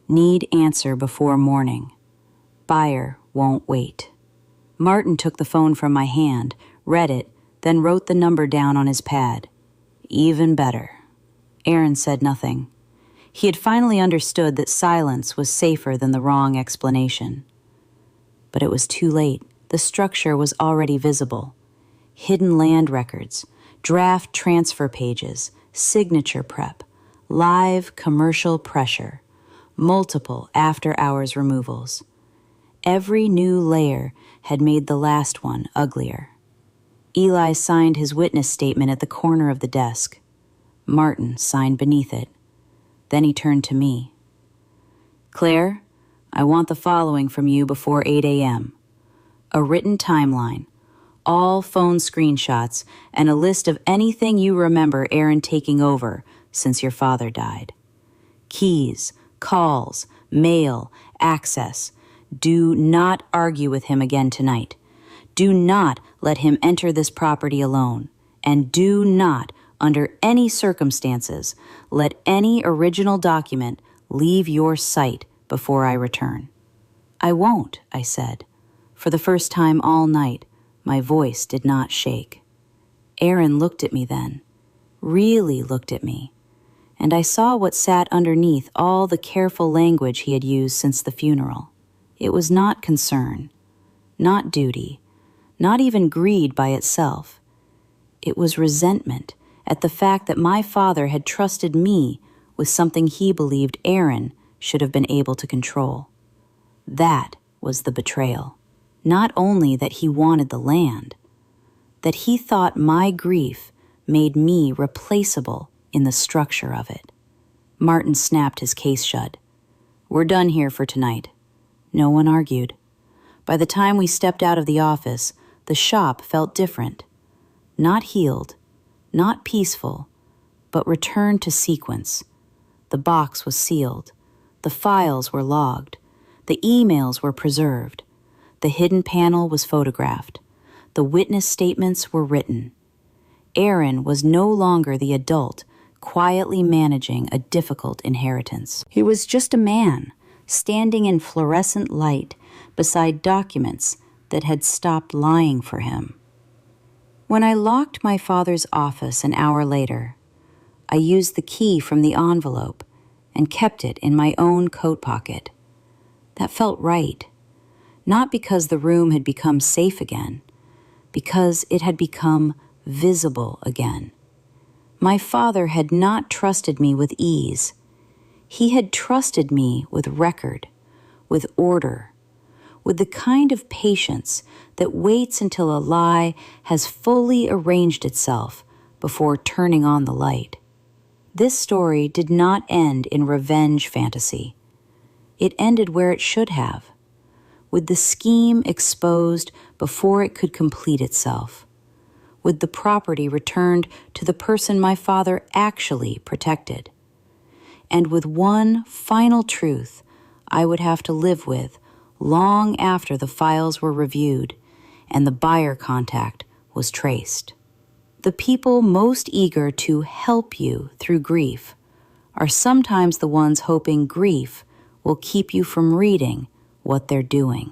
Need answer before morning. Buyer won't wait. Martin took the phone from my hand, read it, then wrote the number down on his pad. Even better. Aaron said nothing. He had finally understood that silence was safer than the wrong explanation. But it was too late. The structure was already visible. Hidden land records, draft transfer pages, signature prep, live commercial pressure, multiple after-hours removals. Every new layer had made the last one uglier. Eli signed his witness statement at the corner of the desk. Martin signed beneath it. Then he turned to me. "Claire, I want the following from you before 8 a.m. A written timeline, all phone screenshots, and a list of anything you remember Aaron taking over since your father died. Keys, calls, mail, access. Do not argue with him again tonight. Do not let him enter this property alone. And do not, under any circumstances, let any original document leave your sight before I return." "I won't," I said. For the first time all night, my voice did not shake. Aaron looked at me then, really looked at me, and I saw what sat underneath all the careful language he had used since the funeral. It was not concern, not duty, not even greed by itself. It was resentment at the fact that my father had trusted me with something he believed Aaron should have been able to control. That was the betrayal. Not only that he wanted the land, that he thought my grief made me replaceable in the structure of it. Martin snapped his case shut. "We're done here for tonight." No one argued. By the time we stepped out of the office, the shop felt different. Not healed, not peaceful, but returned to sequence. The box was sealed. The files were logged. The emails were preserved. The hidden panel was photographed. The witness statements were written. Aaron was no longer the adult quietly managing a difficult inheritance. He was just a man, standing in fluorescent light beside documents that had stopped lying for him. When I locked my father's office an hour later, I used the key from the envelope and kept it in my own coat pocket. That felt right, not because the room had become safe again, because it had become visible again. My father had not trusted me with ease. He had trusted me with record, with order, with the kind of patience that waits until a lie has fully arranged itself before turning on the light. This story did not end in revenge fantasy. it ended where it should have, with the scheme exposed before it could complete itself, with the property returned to the person my father actually protected, and with one final truth I would have to live with long after the files were reviewed and the buyer contact was traced. The people most eager to help you through grief are sometimes the ones hoping grief will keep you from reading what they're doing.